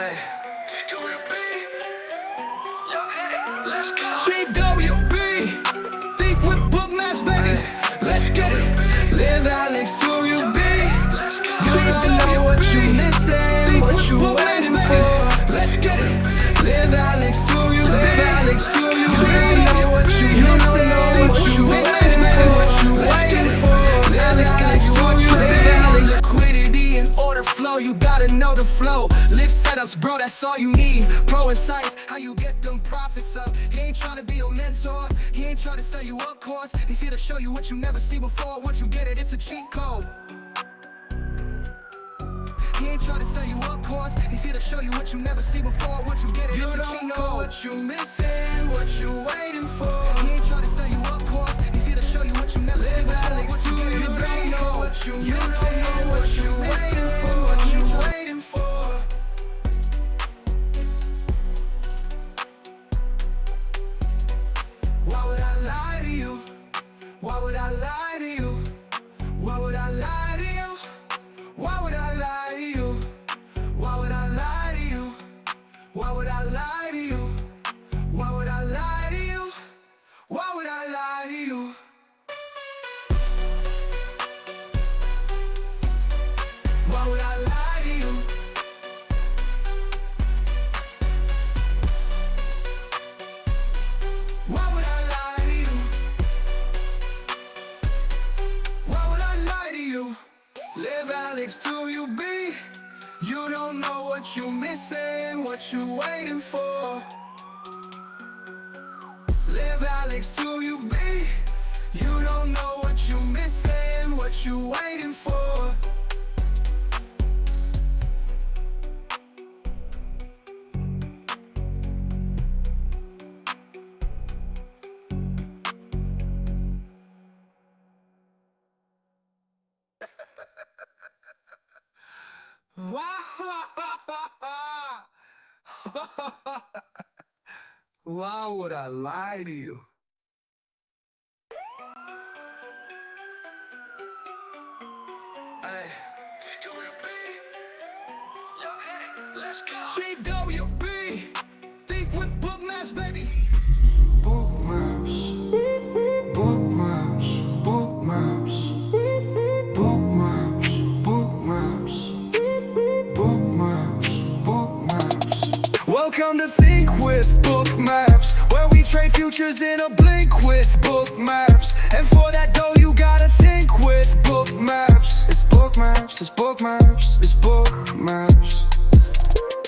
TWB, let's go. TWB, think with Bookmaps, baby. Let's get it. Live RMTWB. You don't know what you missing, what you waiting for. Let's get it. Live RMTWB. You don't know what you missing, what you waiting for. Let's get it. Live RMTWB. Liquidity and order flow, you gotta know the flow. Live setups, bro, that's all you need. Pro insights, how you get them profits up. He ain't trying to be your mentor, he ain't trying to sell you a course. He's here to show you what you never see before. Once you get it, it's a cheat code. He ain't trying to sell you a course, he's here to show you what you never see before. Once you get it, it's a cheat code. You don't know what you missing, what you waiting for. He ain't trying to sell you a course, he's here to show you what you never see before. Once you get it, it's a cheat code. You don't know what you waiting for, what you waiting for. Why would I lie to you? Why would I lie to you? Why would I lie to you? Why would I lie to you? Why would I lie to you? Why would I lie to you? Why would I lie to you? Why would I lie to you? Why would I lie to you? Why would I lie to you? Why would I lie to you? Live RMTWB. You don't know what you missing, what you waiting for. Live RMTWB. You don't know what you missing, what you waiting for. Why would I lie to you? TWB, let's go. TWB, think with Bookmaps, baby. Bookmaps, bookmaps, bookmaps, bookmaps, bookmaps, bookmaps, bookmaps. Welcome to Think with Bookmaps, where we trade futures in a blink with Bookmaps. And for that dough you gotta think with Bookmaps. It's Bookmaps, it's Bookmaps, it's Bookmaps.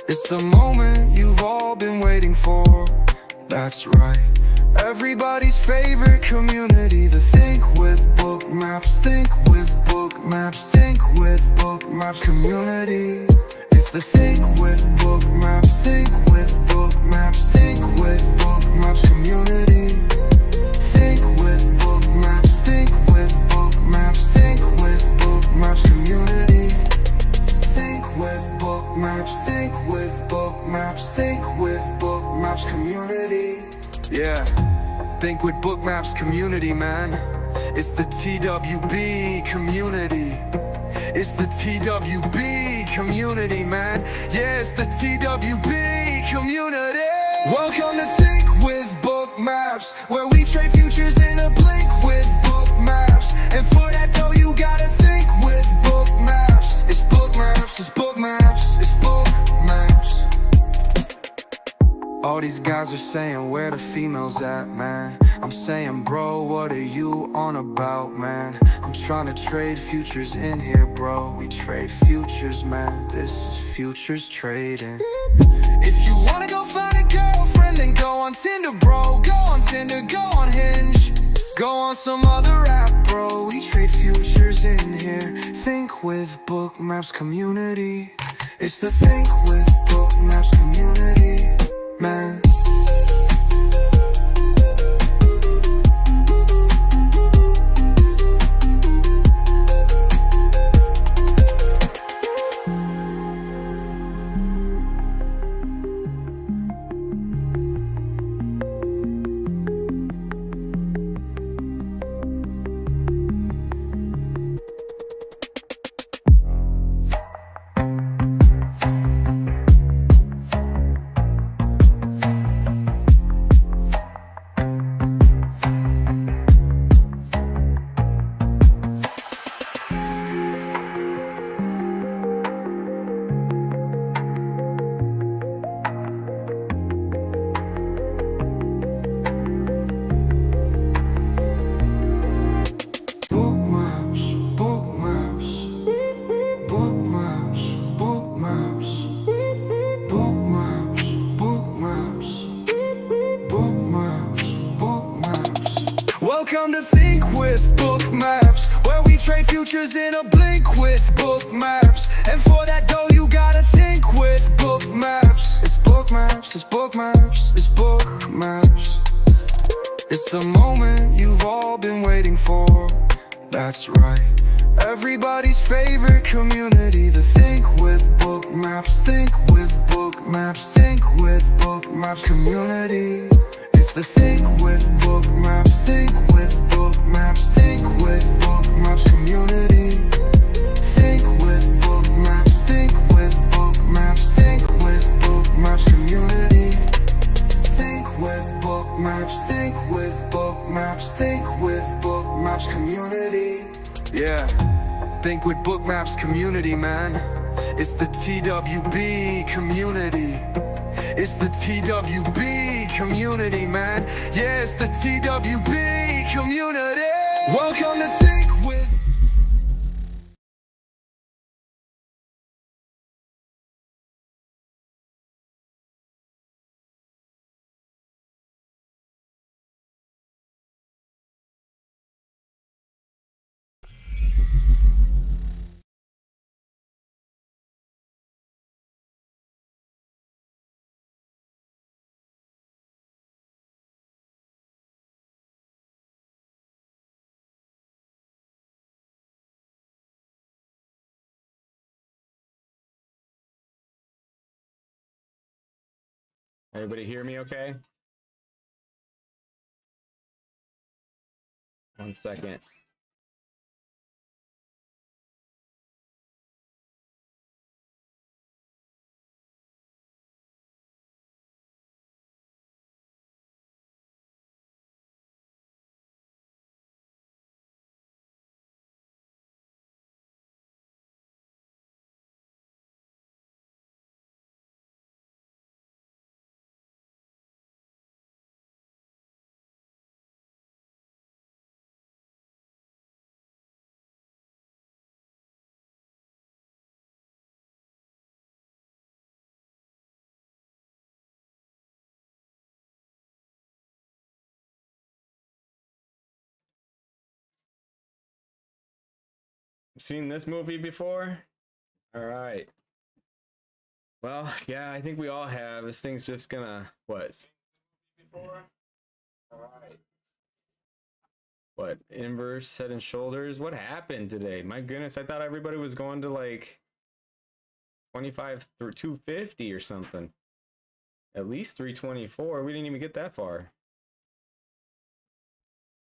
It's the moment you've all been waiting for. That's right, everybody's favorite community, the Think with Bookmaps, Think with Bookmaps, Think with Bookmaps community. It's the Think with Bookmaps, Think with Bookmaps, Think with Bookmaps community. Think with Bookmaps, Think with Bookmaps, Think with Bookmaps community. Think with Bookmaps, Think with Bookmaps, Think with Bookmaps community. Yeah, Think with Bookmaps community, man. It's the TWB community. It's the TWB community, man. Yeah, it's the TWB community. Welcome to Think with Bookmaps, where we trade futures in a blink with Bookmaps. And for that dough you gotta think with Bookmaps. It's Bookmaps, it's Bookmaps, it's Bookmaps. All these guys are saying where the females at, man. I'm saying, bro, what are you on about, man? I'm trying to trade futures in here, bro. We trade futures, man. This is futures trading. If you wanna go find a girlfriend, then go on Tinder, bro. Go on Tinder, go on Hinge, go on some other app, bro. We trade futures in here. Think with Bookmaps community. It's the Think with Bookmaps community, man. think with Bookmaps, where we trade futures in a blink with Bookmaps. And for that dough you gotta think with Bookmaps. It's Bookmaps, it's Bookmaps, it's Bookmaps. It's the moment you've all been waiting for. That's right, everybody's favorite community. The Think with Bookmaps, Think with Bookmaps, Think with Bookmaps community. It's the Think with Bookmaps, Think with Bookmaps, Think with Bookmaps community. Think with Bookmaps, Think with Bookmaps, Think with Bookmaps community. Think with Bookmaps, Think with Bookmaps, Think with Bookmaps community. Yeah, Think with Bookmaps community, man. It's the TWB community. It's the TWB community, man. Yeah, it's the TWB community. Welcome to Think with. Everybody hear me okay? 1 second. Seen this movie before? All right. Well, yeah, I think we all have. This thing's just gonna what? Before? All right. What? Inverse head and shoulders? What happened today? My goodness, I thought everybody was going to like 25 through 250 or something. At least 324. We didn't even get that far.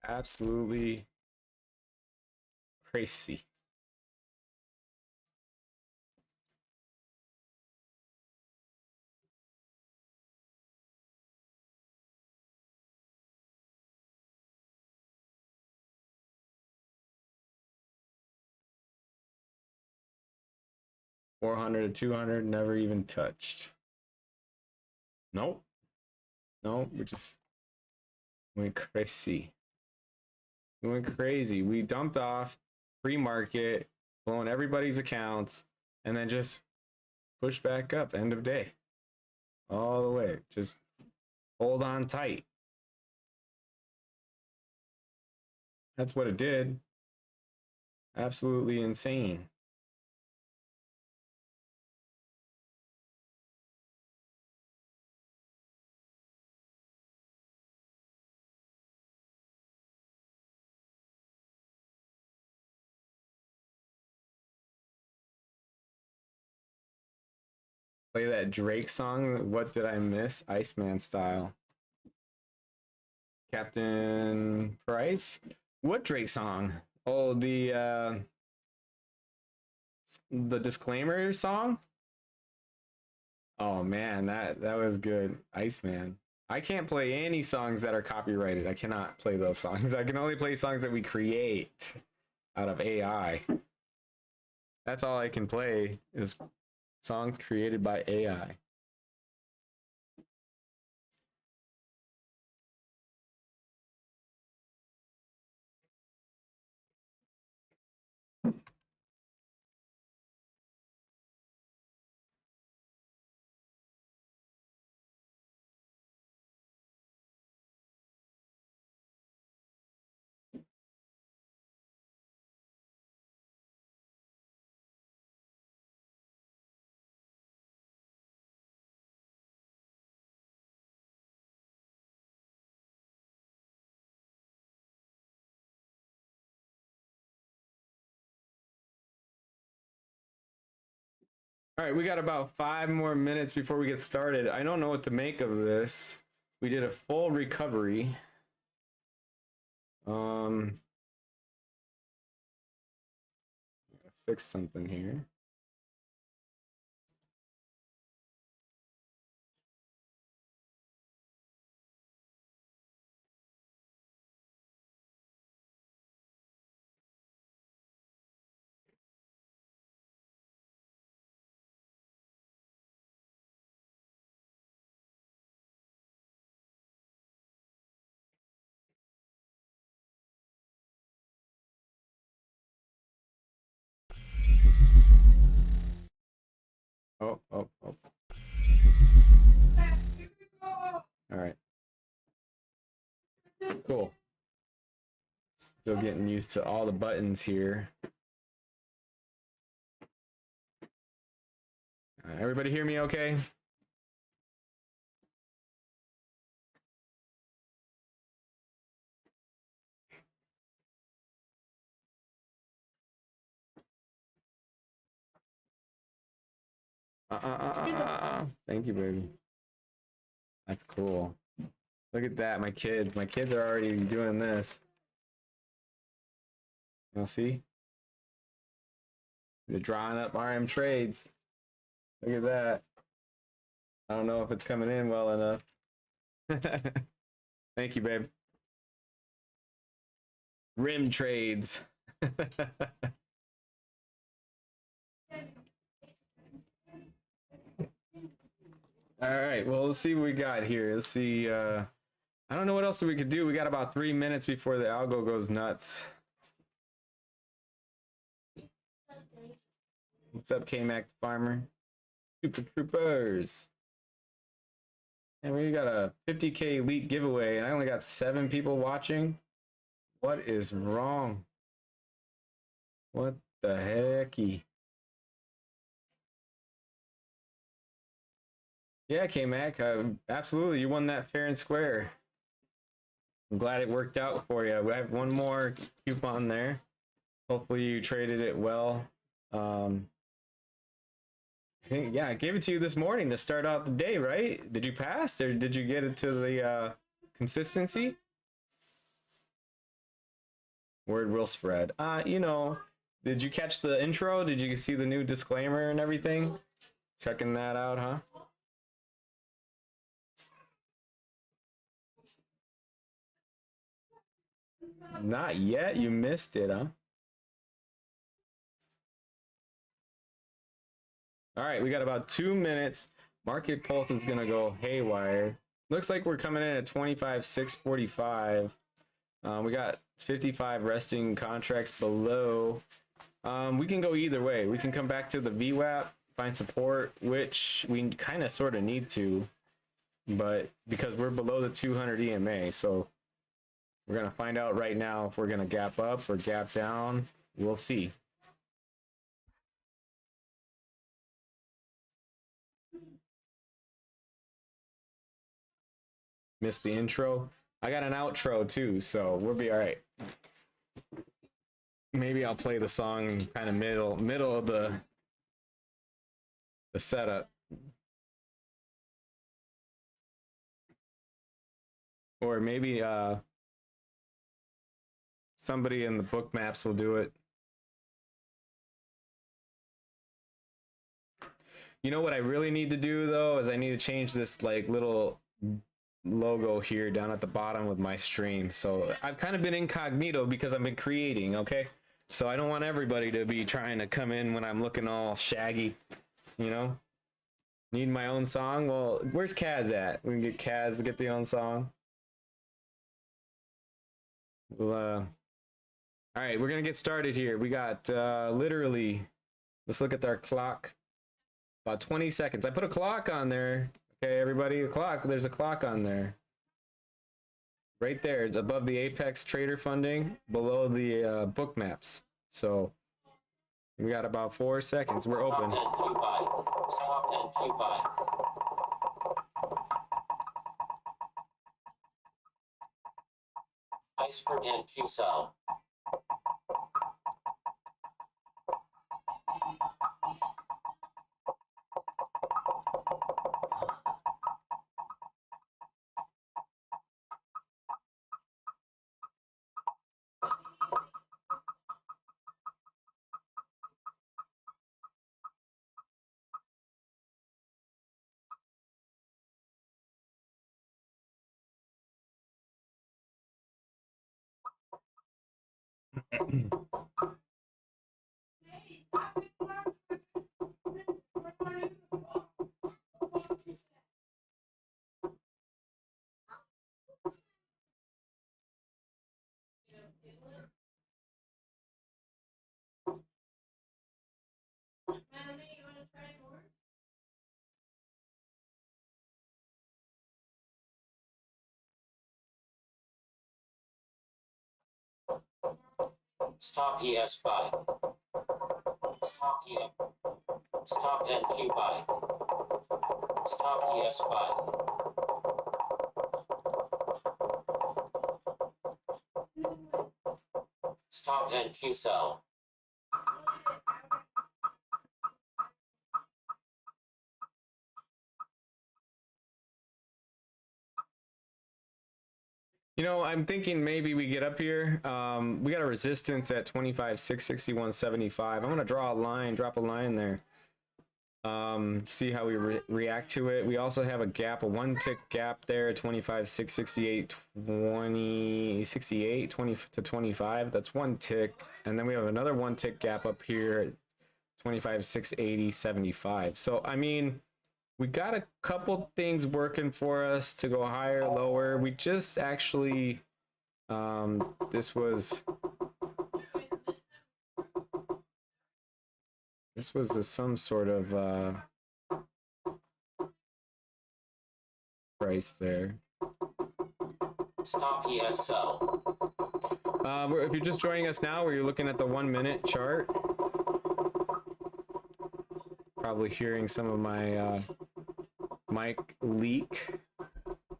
Absolutely crazy. $400 to $200, never even touched. Nope. No, we just went crazy. We went crazy. We dumped off pre-market, blowing everybody's accounts, and then just pushed back up end of day. All the way. Just hold on tight. That's what it did. Absolutely insane. Play that Drake song, What Did I Miss? Iceman style. Captain Price? What Drake song? Oh, the disclaimer song? Oh man, that was good. Iceman. I can't play any songs that are copyrighted. I cannot play those songs. I can only play songs that we create out of AI. That's all I can play is songs created by AI. All right, we got about 5 more minutes before we get started. I don't know what to make of this. We did a full recovery. Fix something here. Oh. All right. Cool. Still getting used to all the buttons here. Everybody hear me okay? Thank you, baby. That's cool. Look at that, my kids. My kids are already doing this. You'll see? They're drawing up RM trades. Look at that. I don't know if it's coming in well enough. Thank you, babe. Rim trades. All right, well, let's see what we got here. Let's see. I don't know what else we could do. We got about 3 minutes before the algo goes nuts. What's up, K-Mac Farmer? Super Troopers. And we got a 50K elite giveaway, and I only got 7 people watching. What is wrong? What the hecky? Yeah, K-Mac, absolutely. You won that fair and square. I'm glad it worked out for you. We have one more coupon there. Hopefully you traded it well. I think, yeah, I gave it to you this morning to start out the day, right? Did you pass, or did you get it to the consistency? Word will spread. You know, did you catch the intro? Did you see the new disclaimer and everything? Checking that out, huh? Not yet. You missed it, huh? All right, we got about 2 minutes. Market pulse is gonna go haywire. Looks like we're coming in at 25,645. We got 55 resting contracts below. We can go either way. We can come back to the VWAP, find support, which we kind of sort of need to, but because we're below the 200 EMA, so we're gonna find out right now if we're gonna gap up or gap down. We'll see. Missed the intro. I got an outro too, so we'll be all right. Maybe I'll play the song kind of middle of the setup. Or maybe somebody in the book maps will do it. You know what I really need to do though is I need to change this like little logo here down at the bottom with my stream. So I've kind of been incognito because I've been creating, okay? So I don't want everybody to be trying to come in when I'm looking all shaggy, you know? Need my own song? Well, where's Kaz at? We can get Kaz to get the own song. Well, all right, we're gonna get started here. We got literally, let's look at our clock. About 20 seconds. I put a clock on there. Okay, everybody, a clock. There's a clock on there. Right there. It's above the Apex Trader funding, below the book maps. So we got about 4 seconds. We're open. Swap and Q buy. Iceberg and Q sell. Stop ES buy. Stop ES. Stop NQ buy. Stop ES buy. Stop NQ sell. You know, I'm thinking maybe we get up here. We got a resistance at 25,661.75. I'm gonna draw a line, drop a line there. See how we react to it. We also have a gap, a one tick gap there, 25,668.20 20 to 25. That's one tick, and then we have another one tick gap up here at 25,680.75. So I mean, we got a couple things working for us to go higher, lower. We just actually, this was some sort of price there. Stop ES sell. If you're just joining us now, where you're looking at the 1 minute chart, probably hearing some of my mic leak.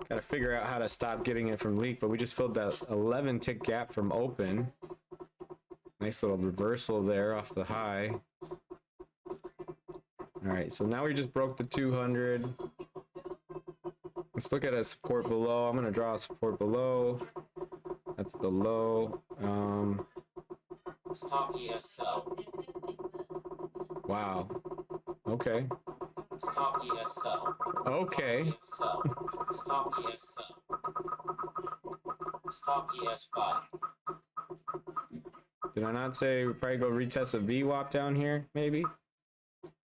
Got to figure out how to stop getting it from leak, but we just filled that 11 tick gap from open. Nice little reversal there off the high. All right, so now we just broke the 200. Let's look at a support below. I'm gonna draw a support below. That's the low. Stop ES sell. Wow. Okay. Stop ES sell. Okay. Stop ES sell. Stop ES buy. Did I not say we probably go retest a VWAP down here? Maybe.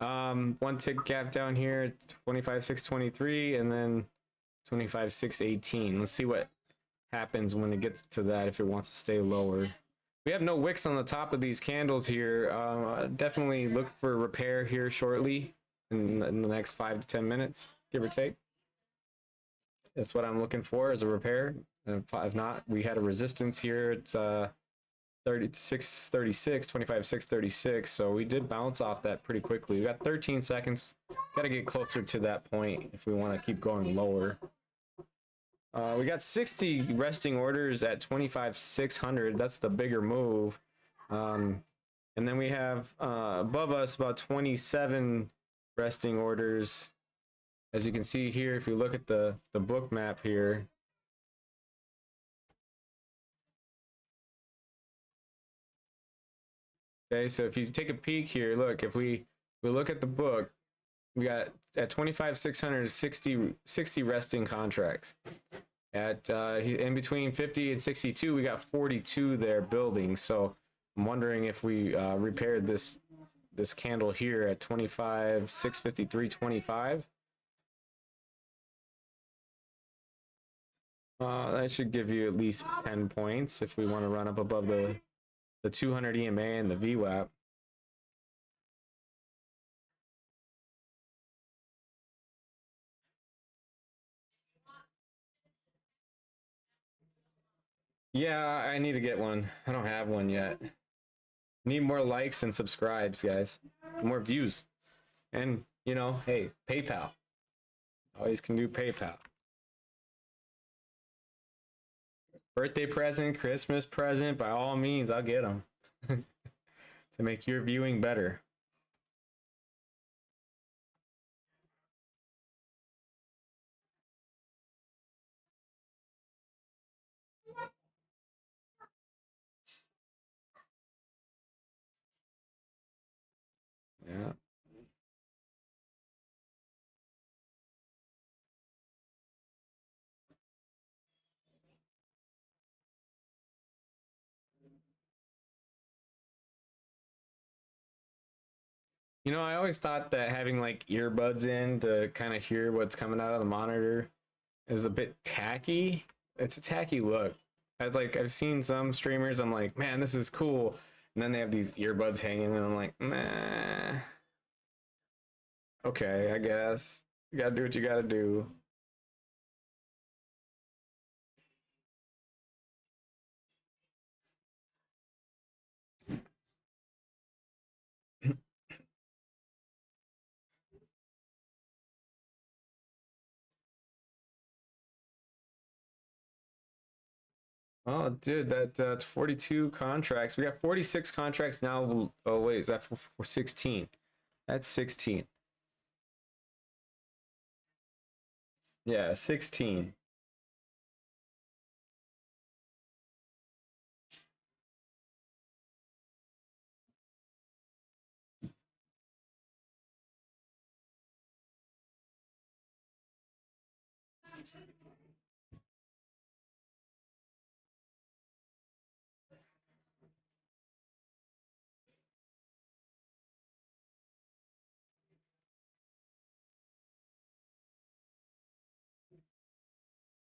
One tick gap down here, 25,623, and then 25,618. Let's see what happens when it gets to that, if it wants to stay lower. We have no wicks on the top of these candles here. Definitely look for repair here shortly in the next 5 to 10 minutes, give or take. That's what I'm looking for, is a repair. If not, we had a resistance here. It's 3636, 25,636. So we did bounce off that pretty quickly. We got 13 seconds. Got to get closer to that point if we want to keep going lower. We got 60 resting orders at 25,600. That's the bigger move. And then we have above us about 27 resting orders. As you can see here, if you look at the book map here. Okay, so if you take a peek here, look, if we look at the book, we got at 25,600 60 resting contracts. At in between 50 and 62, we got 42 there building. So I'm wondering if we repaired this candle here at 25,653.25. That should give you at least 10 points if we want to run up above the 200 EMA and the VWAP. Yeah, I need to get one. I don't have one yet. Need more likes and subscribes, guys. More views. And, you know, hey, PayPal. Always can do PayPal. Birthday present, Christmas present, by all means, I'll get them. To make your viewing better. Yeah. You know, I always thought that having like earbuds in to kind of hear what's coming out of the monitor is a bit tacky. It's a tacky look. As like I've seen some streamers, I'm like, man, this is cool. And then they have these earbuds hanging, and I'm like, nah. Okay, I guess. You gotta do what you gotta do. Oh, dude, that's 42 contracts. We got 46 contracts now. Oh, wait, is that for 16? That's 16. Yeah, 16.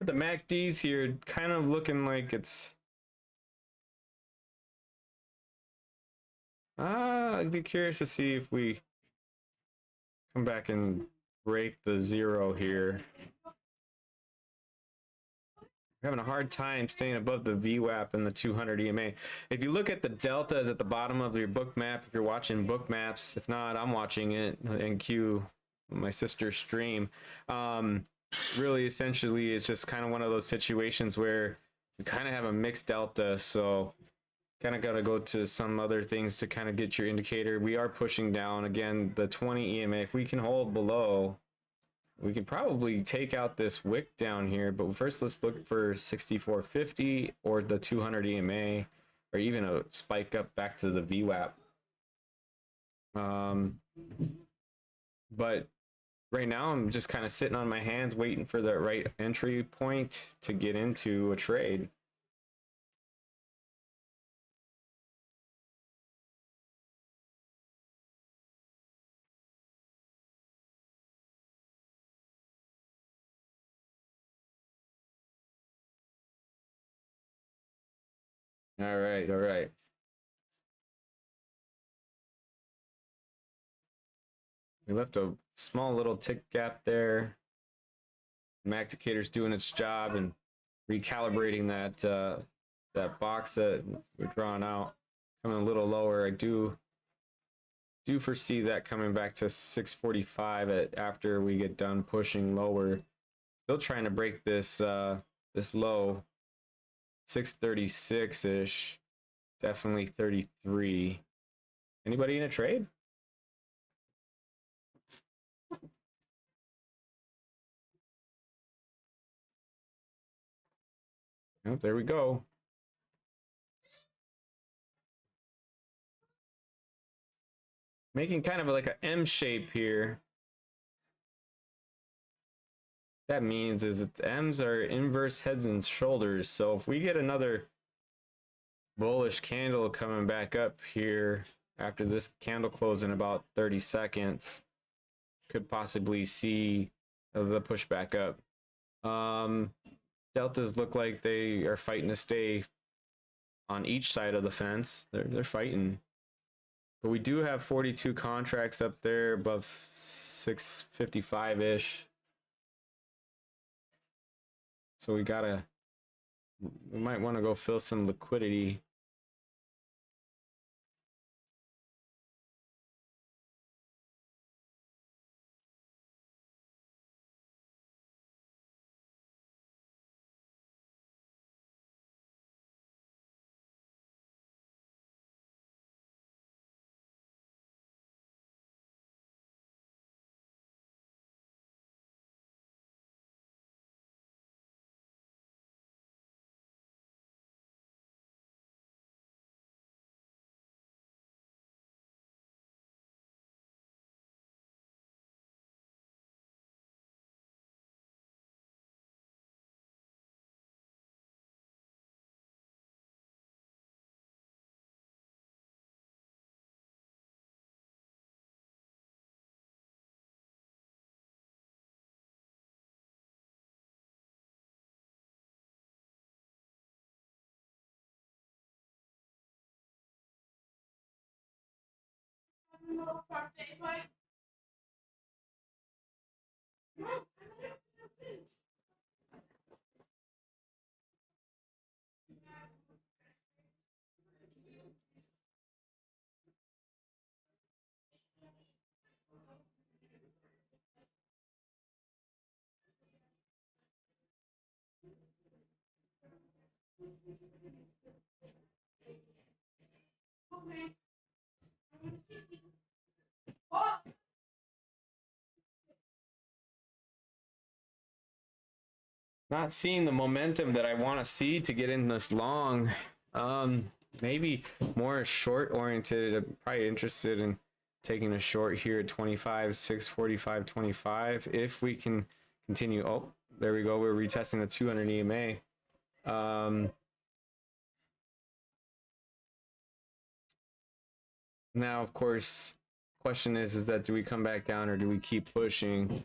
The MACD's here kind of looking like it's I'd be curious to see if we come back and break the zero here. We're having a hard time staying above the VWAP and the 200 EMA. If you look at the deltas at the bottom of your book map, if you're watching book maps, if not, I'm watching it in queue, my sister's stream. Really, essentially, it's just kind of one of those situations where you kind of have a mixed delta, so kind of got to go to some other things to kind of get your indicator. We are pushing down again the 20 EMA. If we can hold below, we could probably take out this wick down here, but first let's look for 6450 or the 200 EMA, or even a spike up back to the VWAP. But right now I'm just kind of sitting on my hands waiting for the right entry point to get into a trade. All right, all right. We left a small little tick gap there. Macdicator's doing its job and recalibrating that that box that we're drawing out, coming a little lower. I do foresee that coming back to 645 after we get done pushing lower. Still trying to break this this low, 636 ish, definitely 33. Anybody in a trade? Oh, there we go. Making kind of like an M shape here. That means is its M's are inverse heads and shoulders. So if we get another bullish candle coming back up here after this candle close in about 30 seconds, could possibly see the push back up. Deltas look like they are fighting to stay on each side of the fence. They're fighting. But we do have 42 contracts up there above 655-ish. So we might want to go fill some liquidity. Not seeing the momentum that I want to see to get in this long. Maybe more short oriented. I'm probably interested in taking a short here at 25, 645, 25. If we can continue. Oh, there we go. We're retesting the 200 EMA. Now, of course, question is that do we come back down or do we keep pushing?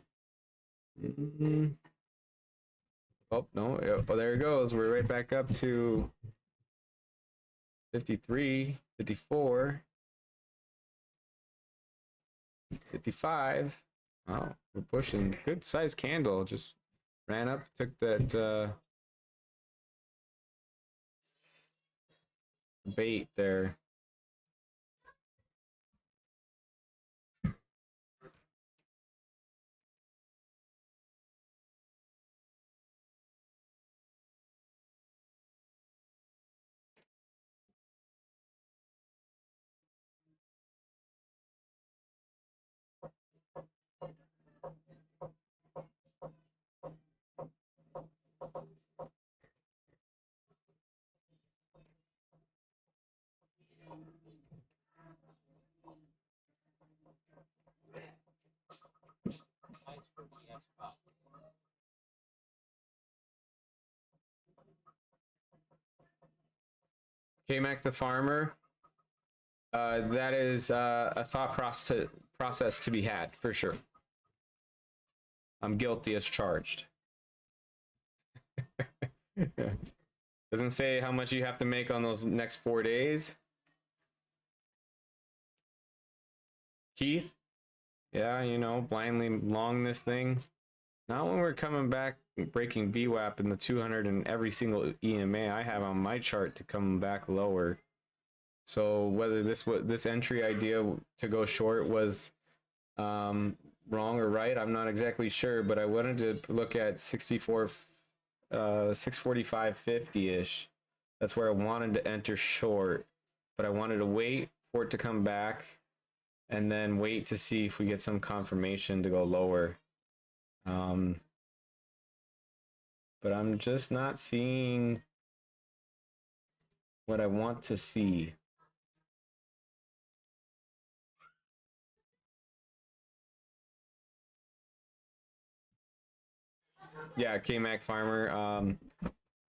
Oh, no. Oh, there it goes. We're right back up to 53, 54, 55. Wow, we're pushing. Good size candle. Just ran up, took that bait there. Nice for the S-Cup. K-Mac the farmer. That is a thought process to be had for sure. I'm guilty as charged. Doesn't say how much you have to make on those next 4 days. Keith, yeah, you know, blindly long this thing. Not when we're coming back, breaking VWAP in the 200 and every single EMA I have on my chart to come back lower. So whether this entry idea to go short was wrong or right, I'm not exactly sure, but I wanted to look at 64, 645.50-ish. That's where I wanted to enter short, but I wanted to wait for it to come back and then wait to see if we get some confirmation to go lower. But I'm just not seeing what I want to see. Yeah, K-Mac Farmer.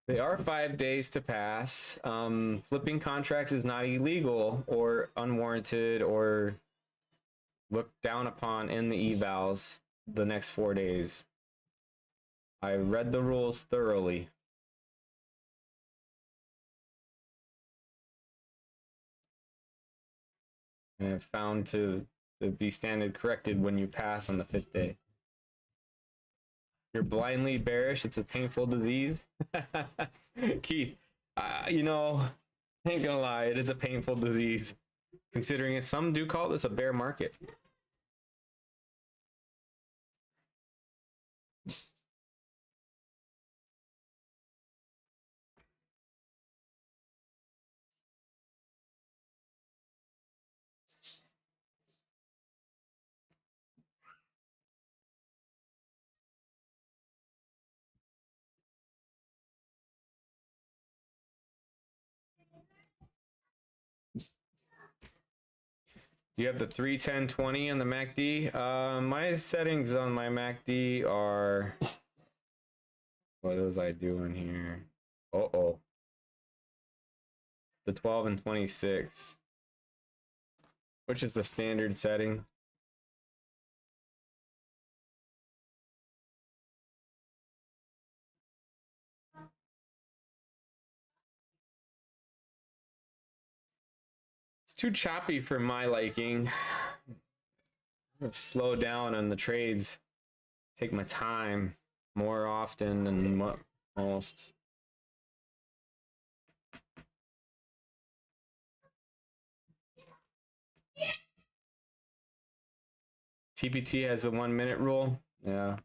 They are 5 days to pass. Flipping contracts is not illegal or unwarranted or looked down upon in the evals the next 4 days. I read the rules thoroughly. And have found to be standard corrected when you pass on the 5th day. You're blindly bearish. It's a painful disease. Keith, you know, I ain't gonna lie, it is a painful disease. Considering it, some do call this a bear market. You have the 31020 on the MACD. My settings on my MACD are, what was I doing here? Uh-oh. The 12 and 26, which is the standard setting. It's too choppy for my liking. slow down on the trades, take my time more often than most. TPT has the 1 minute rule. Yeah.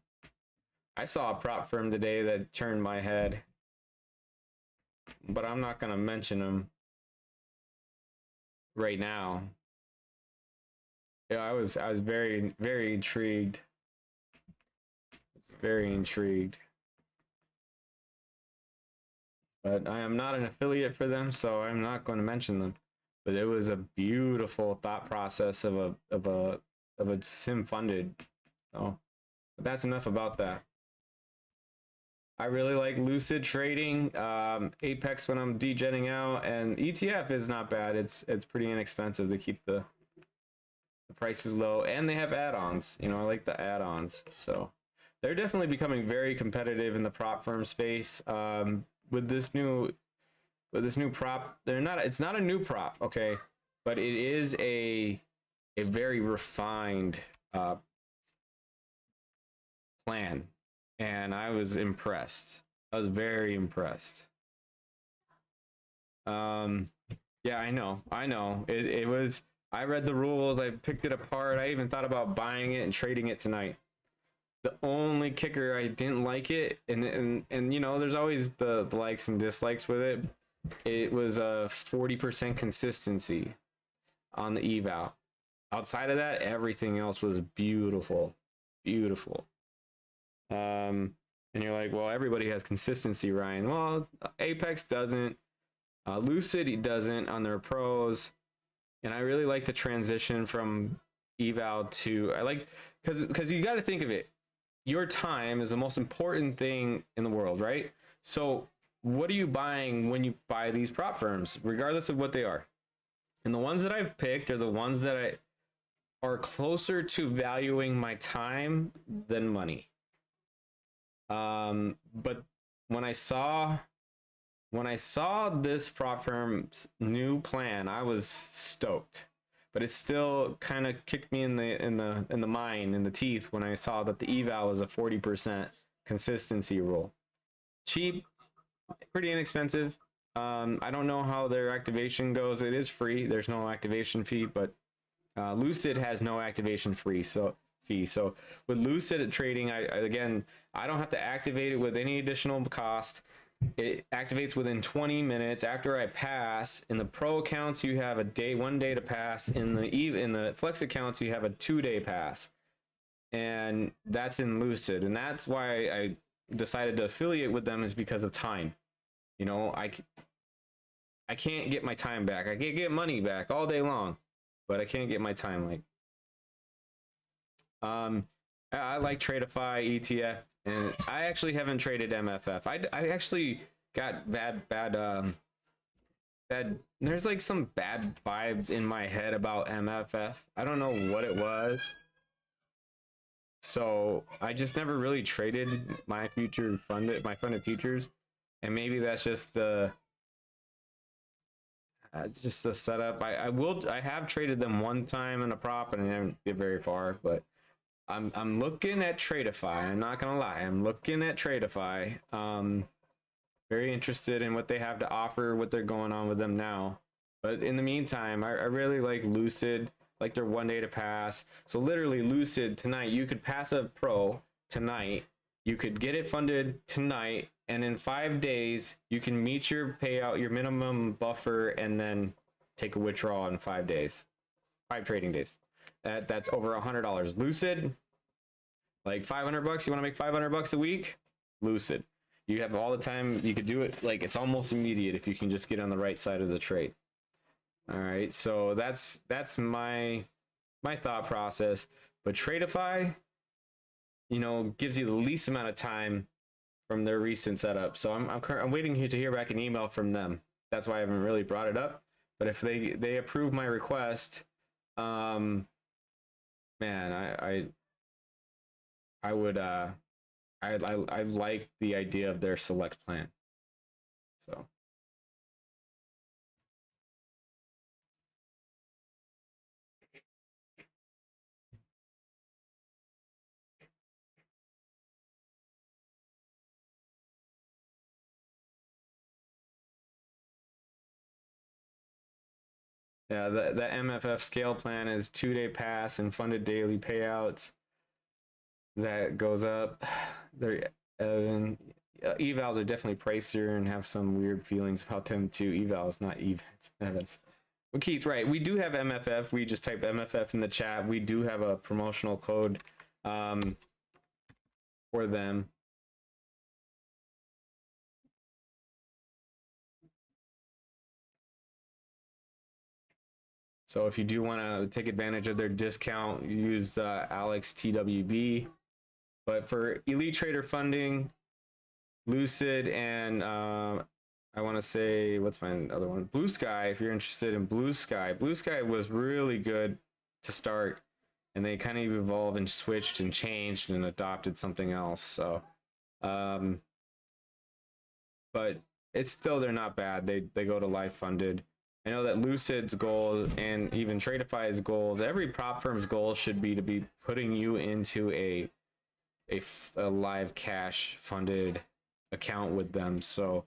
I saw a prop firm today that turned my head, but I'm not going to mention them right now. Yeah, I was very, very intrigued. Very intrigued. But I am not an affiliate for them, so I'm not going to mention them. But it was a beautiful thought process of a sim funded. So but that's enough about that. I really like Lucid trading, Apex when I'm degenning out, and ETF is not bad. It's pretty inexpensive to keep the prices low, and they have add-ons. You know, I like the add-ons, so they're definitely becoming very competitive in the prop firm space. With this new prop, it's not a new prop, okay, but it is a very refined plan, and I was impressed. I was very impressed. Yeah, I know. It was. I read the rules. I picked it apart. I even thought about buying it and trading it tonight. The only kicker, I didn't like it, and you know, there's always the likes and dislikes with it. It was a 40% consistency on the eval. Outside of that, everything else was beautiful, beautiful. And you're like, well, everybody has consistency, Ryan. Well, Apex doesn't. Lucid doesn't on their pros. And I really like the transition from eval to, I like, because you got to think of it. Your time is the most important thing in the world, right? So what are you buying when you buy these prop firms, regardless of what they are? And the ones that I've picked are the ones that are closer to valuing my time than money. But when I saw this prop firm's new plan, I was stoked. But it still kind of kicked me in the teeth when I saw that the eval was a 40% consistency rule. Cheap, pretty inexpensive. I don't know how their activation goes. It is free. There's no activation fee, but Lucid has no activation fee. So with Lucid trading, I don't have to activate it with any additional cost. It activates within 20 minutes after I pass. In the pro accounts, you have 1 day to pass. In the flex accounts, you have a 2-day pass, and that's in Lucid. And that's why I decided to affiliate with them, is because of time. You know, I can't get my time back. I can get money back all day long, but I can't get my time. I like Tradeify, ETF. And I actually haven't traded MFF. I actually got bad. There's like some bad vibe in my head about MFF. I don't know what it was. So I just never really traded my funded futures, and maybe that's just the setup. I have traded them one time in a prop and I didn't get very far, but I'm looking at Tradeify. I'm not gonna lie. I'm looking at Tradeify. Very interested in what they have to offer, what they're going on with them now. But in the meantime, I really like Lucid, like their 1 day to pass. So literally Lucid tonight, you could pass a pro tonight. You could get it funded tonight, and in 5 days, you can meet your payout, your minimum buffer, and then take a withdrawal in 5 days, 5 trading days. That's over $100. Lucid, like $500. You want to make $500 a week? Lucid. You have all the time. You could do it. Like, it's almost immediate if you can just get on the right side of the trade. All right. So that's my thought process. But Tradeify, you know, gives you the least amount of time from their recent setup. So I'm waiting here to hear back an email from them. That's why I haven't really brought it up. But if they approve my request, man, I would I like the idea of their select plan. So Yeah, the MFF scale plan is 2-day pass and funded daily payouts. That goes up. They're evals are definitely pricier and have some weird feelings about them too. Evals, not events. Well, Keith, right? We do have MFF. We just type MFF in the chat. We do have a promotional code for them. So if you do want to take advantage of their discount, use RMTWB. But for Elite Trader funding, Lucid, and I want to say, what's my other one? Blue Sky, if you're interested in Blue Sky. Blue Sky was really good to start, and they kind of evolved and switched and changed and adopted something else. So, but it's still, they're not bad. They go to live funded. I know that Lucid's goal and even Tradeify's goals, every prop firm's goal should be to be putting you into a live cash funded account with them. So,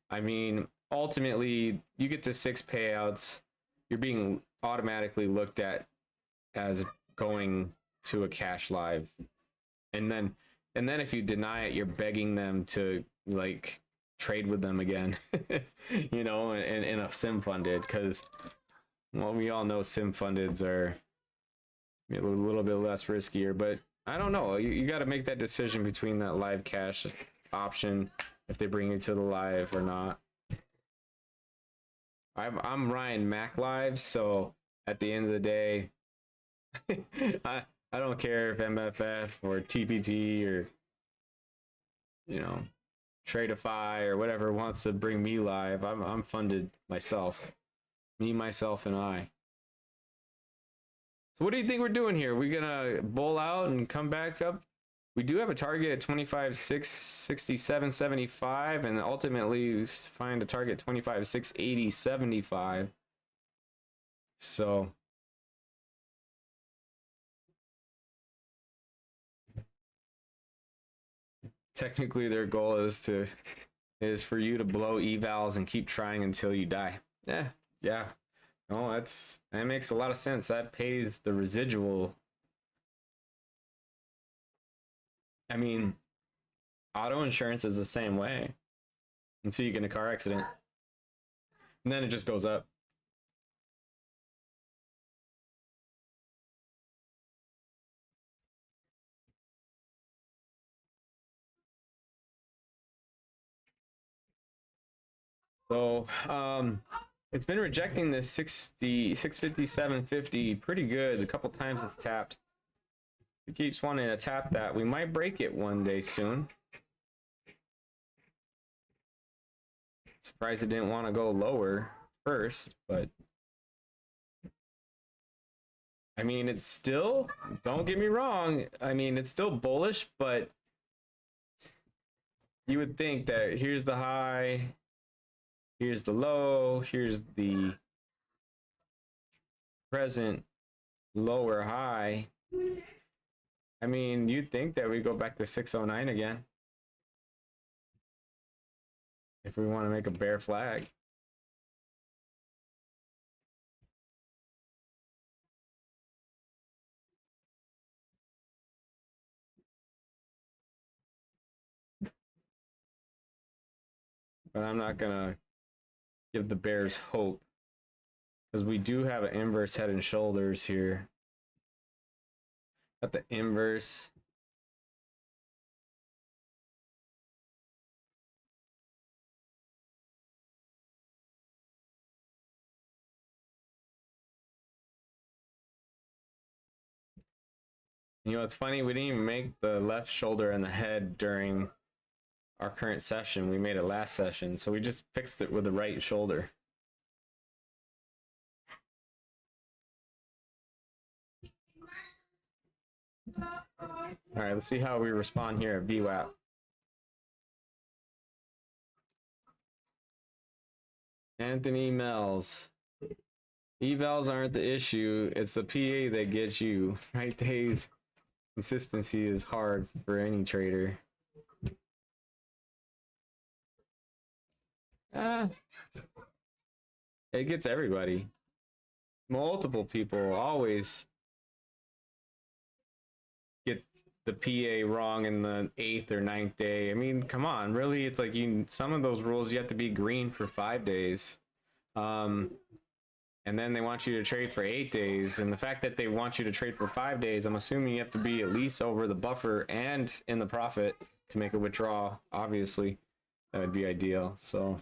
I mean, ultimately, you get to 6 payouts, you're being automatically looked at as going to a cash live, and then if you deny it, you're begging them to like trade with them again, you know, in a sim funded, because, well, we all know sim fundeds are a little bit less riskier, but I don't know, you got to make that decision between that live cash option if they bring you to the live or not. I'm RyanMac live, so at the end of the day, I don't care if MFF or TPT or, you know, Tradeify or whatever wants to bring me live. I'm funded myself, me, myself, and I. So what do you think we're doing here? We gonna bowl out and come back up? We do have a target at 25,667.75, and ultimately find a target 25,680.75. So technically their goal is for you to blow evals and keep trying until you die. Yeah. No, that makes a lot of sense. That pays the residual. I mean, auto insurance is the same way until you get in a car accident, and then it just goes up. So it's been rejecting this 650, 750 pretty good. A couple times it's tapped. It keeps wanting to tap that. We might break it one day soon. Surprised it didn't want to go lower first, but I mean, it's still, don't get me wrong, I mean, it's still bullish, but you would think that here's the high, here's the low, here's the present lower high. I mean, you'd think that we go back to 609 again if we want to make a bear flag. But I'm not gonna give the bears hope, because we do have an inverse head and shoulders here. Got the inverse. You know, it's funny, we didn't even make the left shoulder and the head during our current session. We made it last session, so we just fixed it with the right shoulder. All right, let's see how we respond here at VWAP. Anthony Mells. Evals aren't the issue, it's the PA that gets you. Right days. Consistency is hard for any trader. It gets everybody. multiple people always get the PA wrong in the 8th or 9th day. I mean, come on, really? It's like some of those rules you have to be green for 5 days. And then they want you to trade for 8 days. And the fact that they want you to trade for 5 days, I'm assuming you have to be at least over the buffer and in the profit to make a withdrawal. Obviously, that would be ideal. So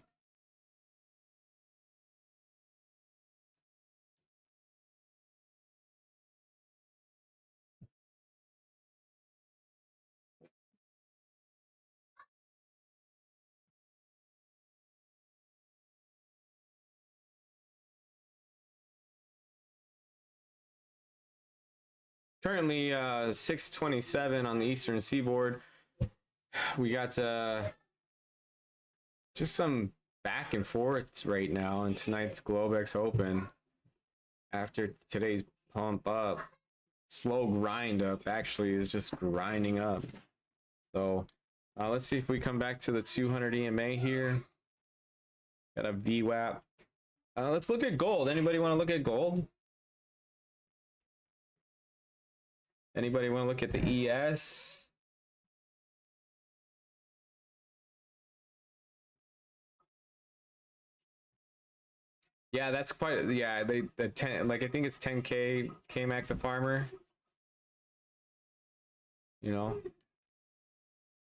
currently 6:27 on the Eastern Seaboard. We got just some back and forths right now in tonight's Globex Open. After today's pump up, slow grind up actually is just grinding up. So let's see if we come back to the 200 EMA here. Got a VWAP. Let's look at gold. Anybody want to look at gold? Anybody want to look at the ES? Yeah, that's quite. Yeah, the 10, like I think it's 10K K-Mac the farmer. You know,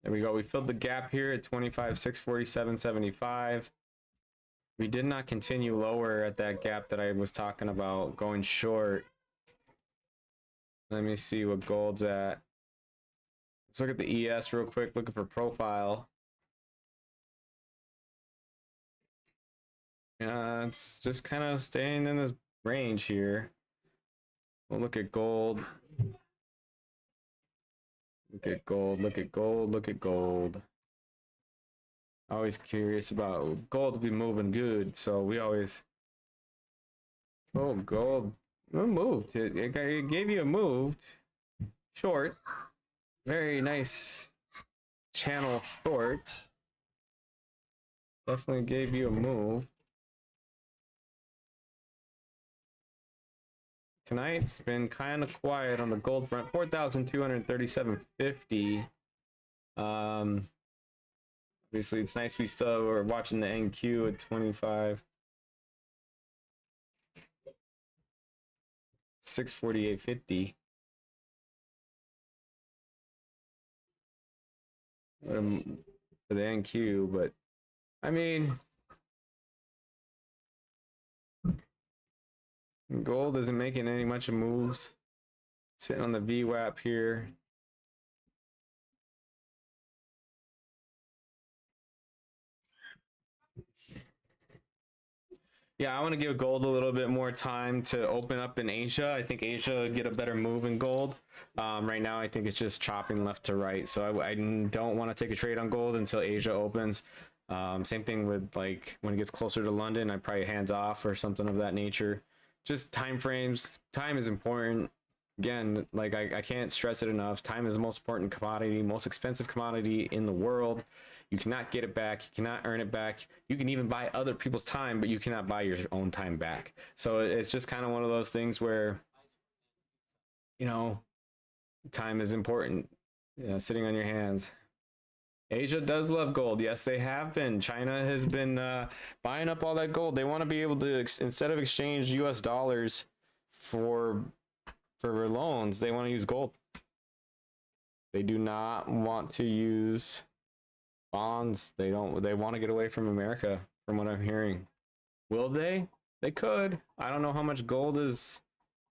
there we go. We filled the gap here at 25,647.75. We did not continue lower at that gap that I was talking about going short. Let me see what gold's at. Let's look at the ES real quick, looking for profile. It's just kind of staying in this range here. We'll look at gold. Look at gold, look at gold, look at gold. Always curious about gold to be moving good, so we always. Oh, gold. It moved. It gave you a move. Short. Very nice channel short. Definitely gave you a move. Tonight's been kind of quiet on the gold front. 4,237.50. Obviously, it's nice we still were watching the NQ at 25. 648.50. For the NQ, but I mean, gold isn't making any much of moves. Sitting on the VWAP here. Yeah, I want to give gold a little bit more time to open up in Asia. I think Asia get a better move in gold. Right now, I think it's just chopping left to right. So I don't want to take a trade on gold until Asia opens. Same thing with like when it gets closer to London, I probably hands off or something of that nature. Just time frames. Time is important. Again, like I can't stress it enough. Time is the most important commodity, most expensive commodity in the world. You cannot get it back. You cannot earn it back. You can even buy other people's time, but you cannot buy your own time back. So it's just kind of one of those things where, you know, time is important. You know, sitting on your hands. Asia does love gold. Yes, they have been. China has been buying up all that gold. They want to be able to, instead of exchange US dollars for loans, they want to use gold. They do not want to use bonds. They want to get away from America, from what I'm hearing. Will they? They could. I don't know how much gold has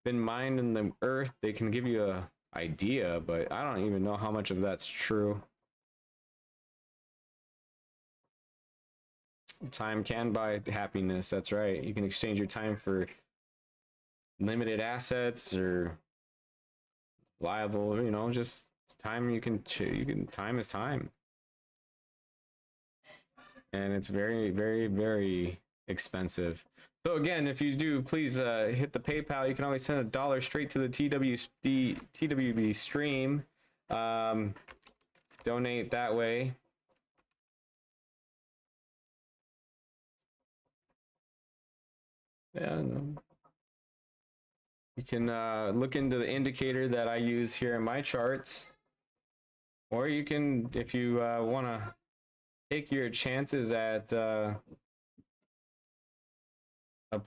been mined in the earth. They can give you a idea, but I don't even know how much of that's true. Time can buy happiness. That's right. You can exchange your time for limited assets or liable, you know, just time. Time is time. And it's very, very, very expensive. So again, if you do, please hit the PayPal. You can always send $1 straight to the TWB stream. Donate that way. Yeah, no. You can look into the indicator that I use here in my charts, or you can, if you want to take your chances at a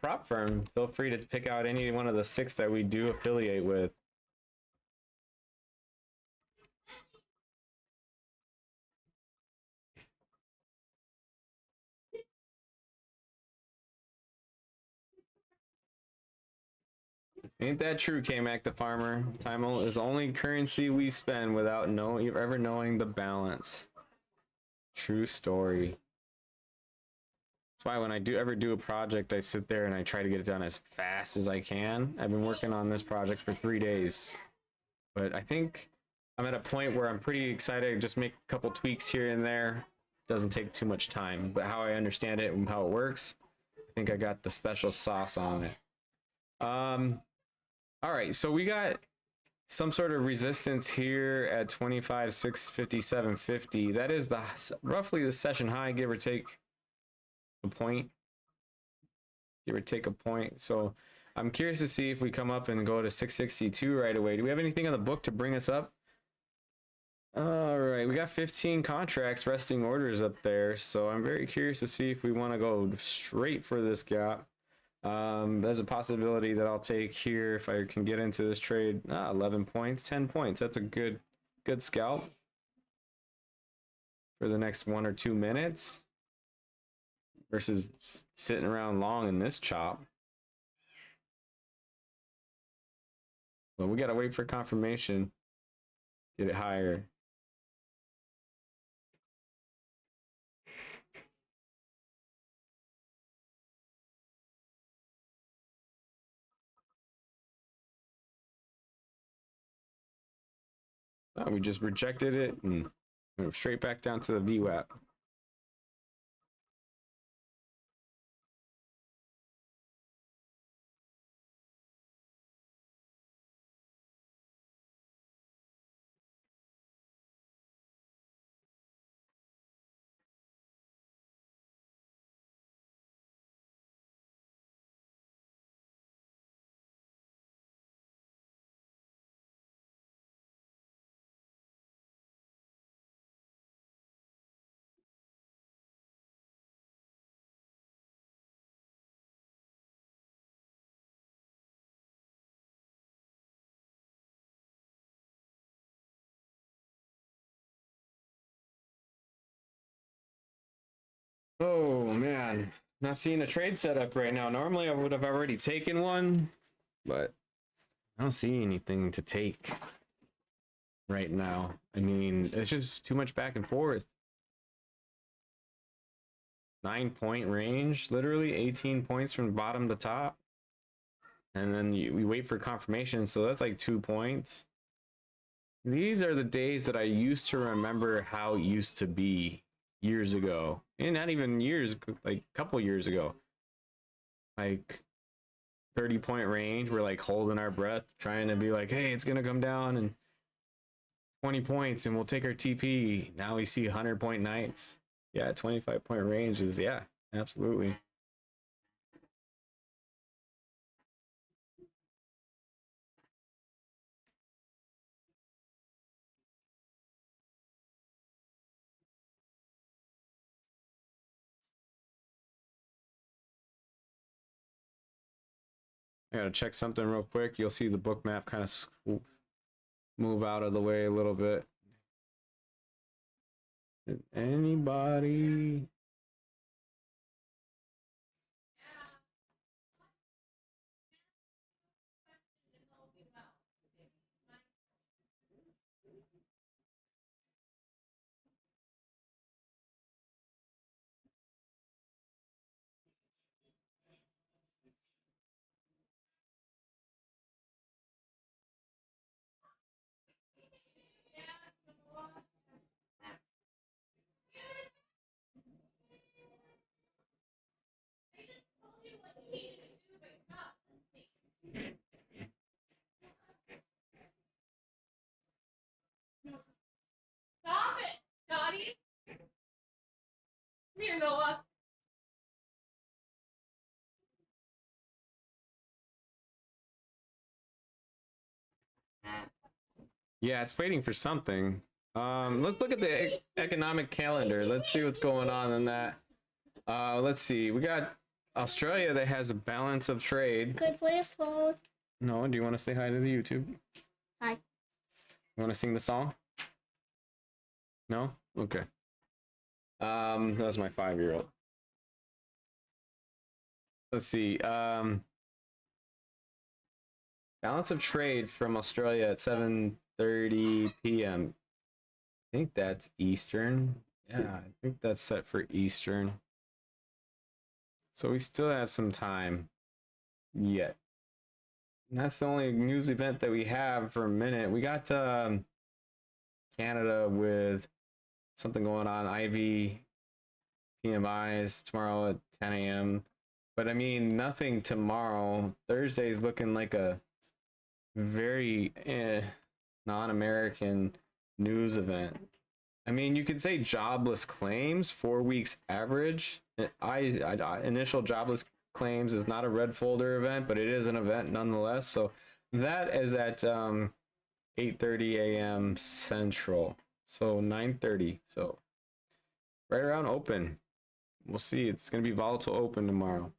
prop firm, feel free to pick out any one of the 6 that we do affiliate with. Ain't that true, K-Mac the farmer? Time is the only currency we spend without ever knowing the balance. True story. That's why when I ever do a project, I sit there and I try to get it done as fast as I can. I've been working on this project for 3 days, but I think I'm at a point where I'm pretty excited to just make a couple tweaks here and there. Doesn't take too much time, but how I understand it and how it works, I think I got the special sauce on it. All right, so we got some sort of resistance here at 25,657.50. That is roughly the session high, give or take a point. Give or take a point. So I'm curious to see if we come up and go to 662 right away. Do we have anything on the book to bring us up? All right, we got 15 contracts, resting orders up there. So I'm very curious to see if we want to go straight for this gap. There's a possibility that I'll take here if I can get into this trade. 11 points, 10 points. That's a good scalp for the next 1 or 2 minutes versus sitting around long in this chop. Well, we gotta wait for confirmation. Get it higher. We just rejected it and went straight back down to the VWAP. Oh man, not seeing a trade setup right now. Normally I would have already taken one, but I don't see anything to take right now. I mean, it's just too much back and forth. 9-point range, literally 18 points from bottom to top. And then we wait for confirmation, so that's like 2 points. These are the days that I used to remember how it used to be years ago. And not even years, like a couple years ago. Like 30-point range, we're like holding our breath, trying to be like, hey, it's gonna come down and 20 points and we'll take our TP. Now we see 100-point nights. Yeah, 25-point range is, yeah, absolutely. I gotta check something real quick. You'll see the Bookmap kind of move out of the way a little bit. Did anybody? Stop it, Dottie. Come here, Noah. Yeah, it's waiting for something. Let's look at the economic calendar. Let's see what's going on in that. Let's see. We got Australia that has a balance of trade. Good for your phone. No, do you want to say hi to the YouTube? Hi. You want to sing the song? No? Okay. That's my 5-year-old. Let's see. Balance of trade from Australia at 7:30 p.m. I think that's Eastern. Yeah, I think that's set for Eastern. So we still have some time yet. And that's the only news event that we have for a minute. We got Canada with something going on. IV PMIs tomorrow at 10 a.m. But I mean, nothing tomorrow. Thursday's looking like a very non-American news event. I mean, you could say jobless claims, 4 weeks average. Initial jobless claims is not a red folder event, but it is an event nonetheless. So that is at 8:30 a.m. Central. So 9:30. So right around open. We'll see. It's going to be volatile open tomorrow.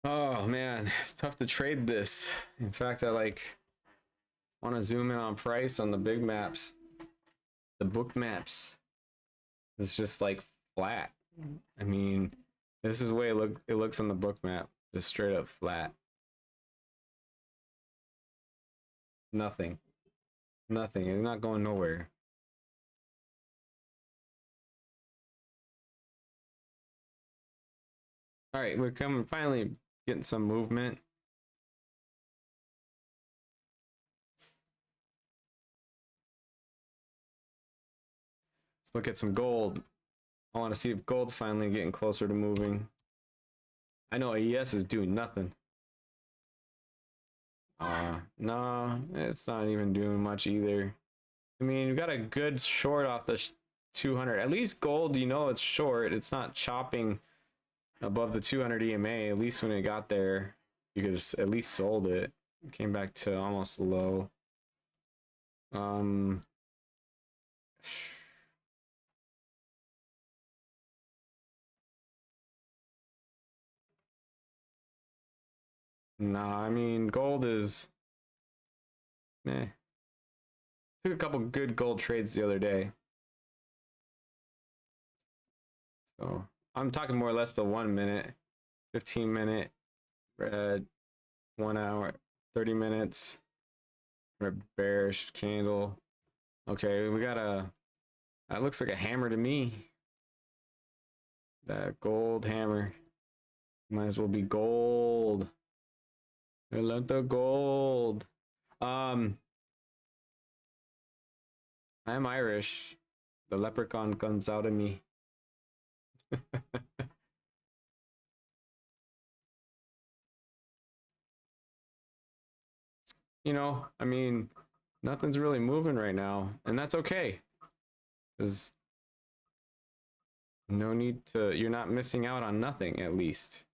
Oh man, it's tough to trade this. In fact, I want to zoom in on price on the big maps. The book maps. It's just like flat. I mean, this is the way it looks on the book map. Just straight up flat. Nothing. Nothing. It's not going nowhere. All right, we're finally getting some movement. Let's look at some gold. I want to see if gold's finally getting closer to moving. I know AES is doing nothing. No, it's not even doing much either. I mean, you got a good short off the 200. At least gold, you know it's short. It's not chopping above the 200 EMA. At least when it got there, you could have at least sold it. It came back to almost low. Nah, I mean, gold is meh. Took a couple good gold trades the other day. So I'm talking more or less the 1 minute, 15 minute, red, 1 hour, 30 minutes, red bearish candle. Okay, we got that looks like a hammer to me. That gold hammer. Might as well be gold. I love the gold. I'm Irish. The leprechaun comes out of me. You know, I mean, nothing's really moving right now, and that's okay. There's no need to, you're not missing out on nothing, at least.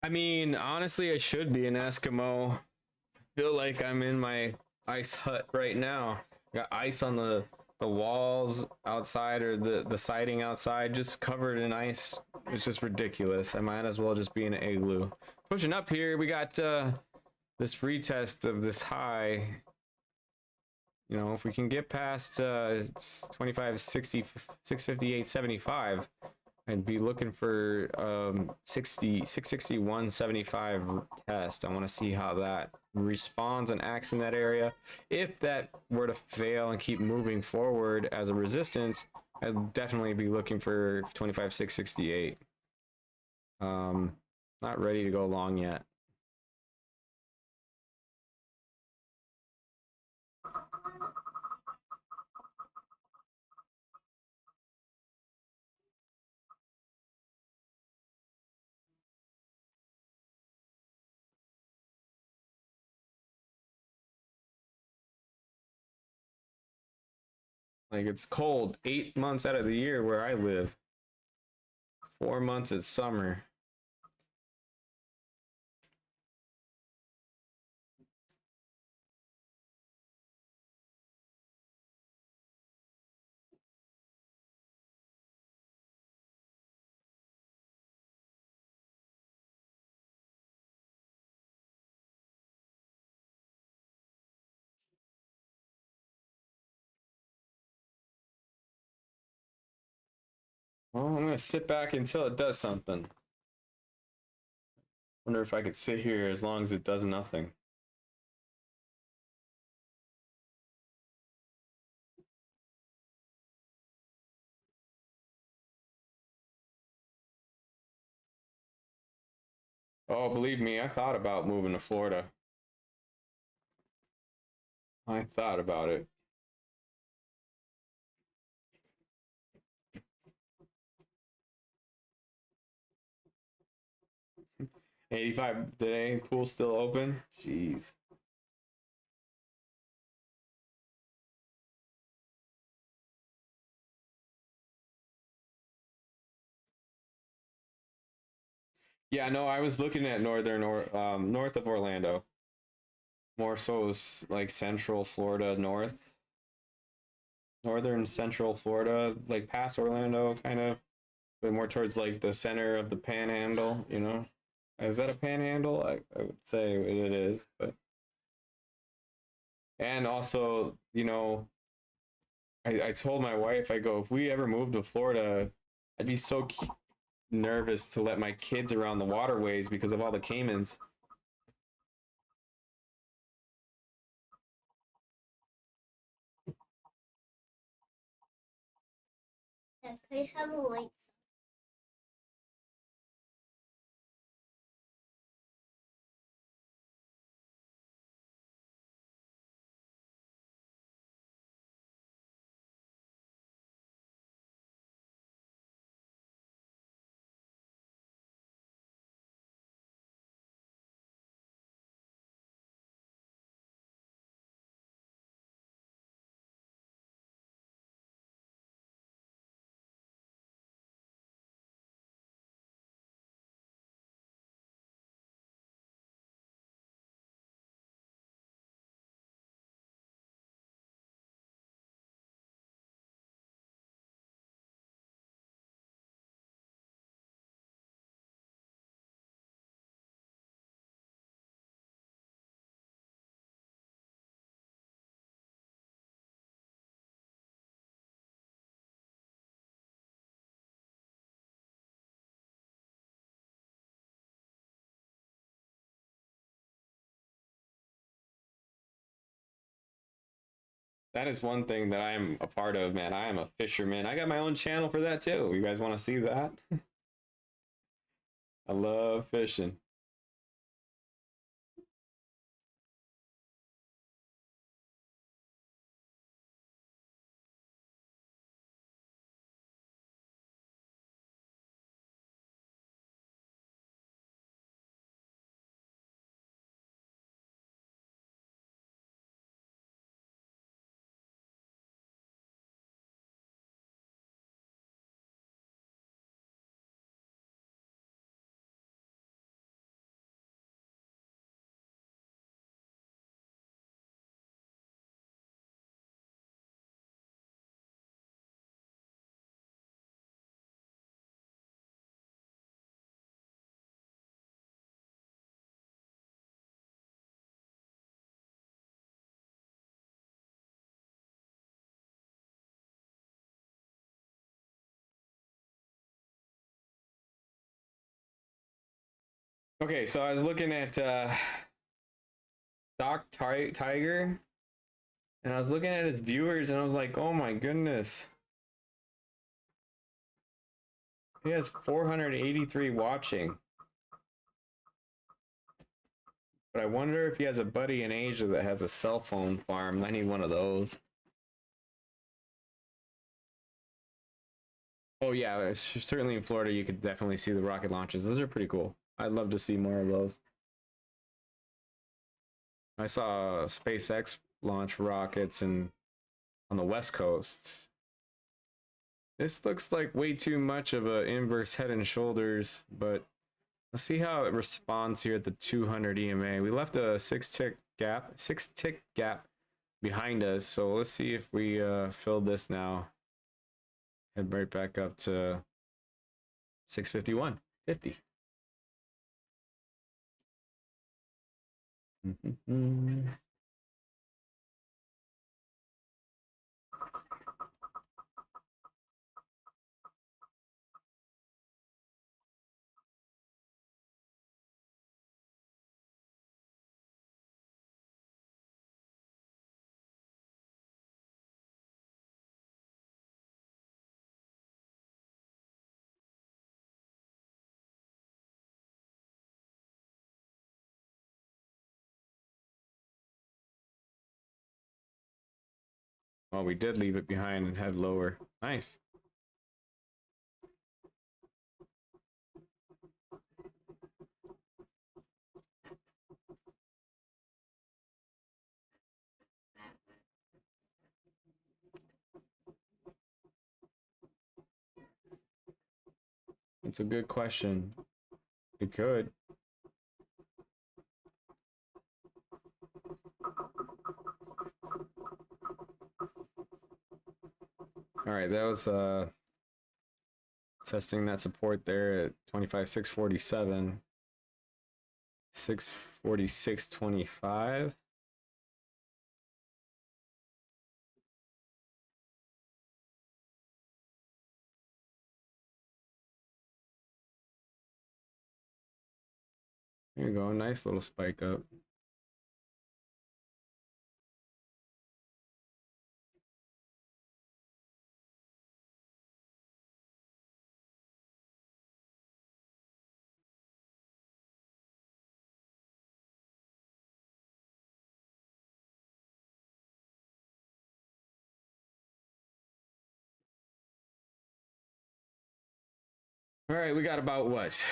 I mean, honestly, I should be an Eskimo. I feel like I'm in my ice hut right now. Got ice on the walls outside, or the siding outside, just covered in ice It's just ridiculous. I might as well just be in an igloo. Pushing up here, we got this retest of this high. You know, if we can get past it's 25, 60, 658, 75, I'd be looking for 661, 75 test. I want to see how that responds and acts in that area. If that were to fail and keep moving forward as a resistance, I'd definitely be looking for 25, 668. Not ready to go long yet. Like, it's cold 8 months out of the year where I live. 4 months it's summer. Well, I'm gonna sit back until it does something. Wonder if I could sit here as long as it does nothing. Oh, believe me, I thought about moving to Florida. I thought about it. $85 today, pool still open? Jeez. Yeah, no, I was looking at northern or north of Orlando. More so like central Florida north. Northern central Florida, like past Orlando, kind of. But more towards like the center of the panhandle, you know? Is that a panhandle? I would say it is, but and also, you know, I told my wife, I go, if we ever moved to Florida, I'd be so nervous to let my kids around the waterways because of all the caimans. Yes, I have a light. That is one thing that I am a part of, man. I am a fisherman. I got my own channel for that too. You guys want to see that? I love fishing. Okay, so I was looking at Tiger, and I was looking at his viewers, and I was like, oh my goodness. He has 483 watching. But I wonder if he has a buddy in Asia that has a cell phone farm. I need one of those. Oh yeah, certainly in Florida you could definitely see the rocket launches. Those are pretty cool. I'd love to see more of those. I saw SpaceX launch rockets on the West Coast. This looks like way too much of a inverse head and shoulders, but let's see how it responds here at the 200 EMA. We left a 6-tick gap behind us, so let's see if we fill this now. Head right back up to 651.50. Well, we did leave it behind and head lower. Nice. It's a good question. It could. All right, that was testing that support there at 25,647, 646.25. There you go, nice little spike up. All right, we got about what?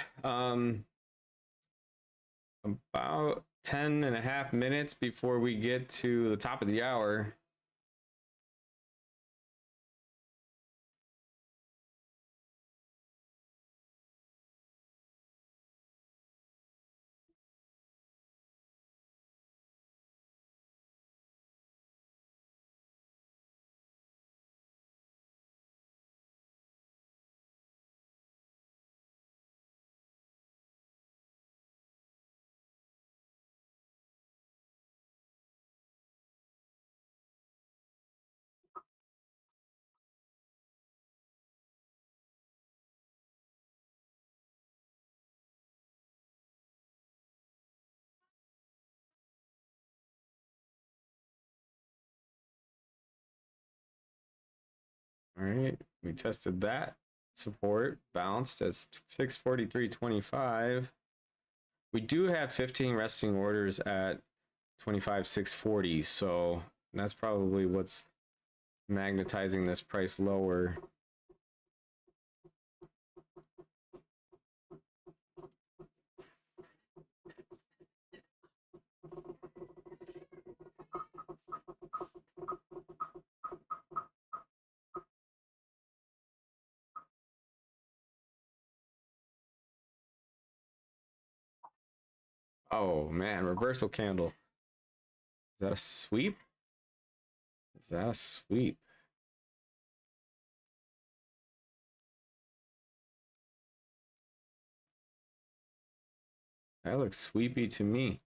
About 10.5 minutes before we get to the top of the hour. All right, we tested that support, bounced at 643.25. We do have 15 resting orders at 25,640, so that's probably what's magnetizing this price lower. Oh man, reversal candle. Is that a sweep? Is that a sweep? That looks sweepy to me.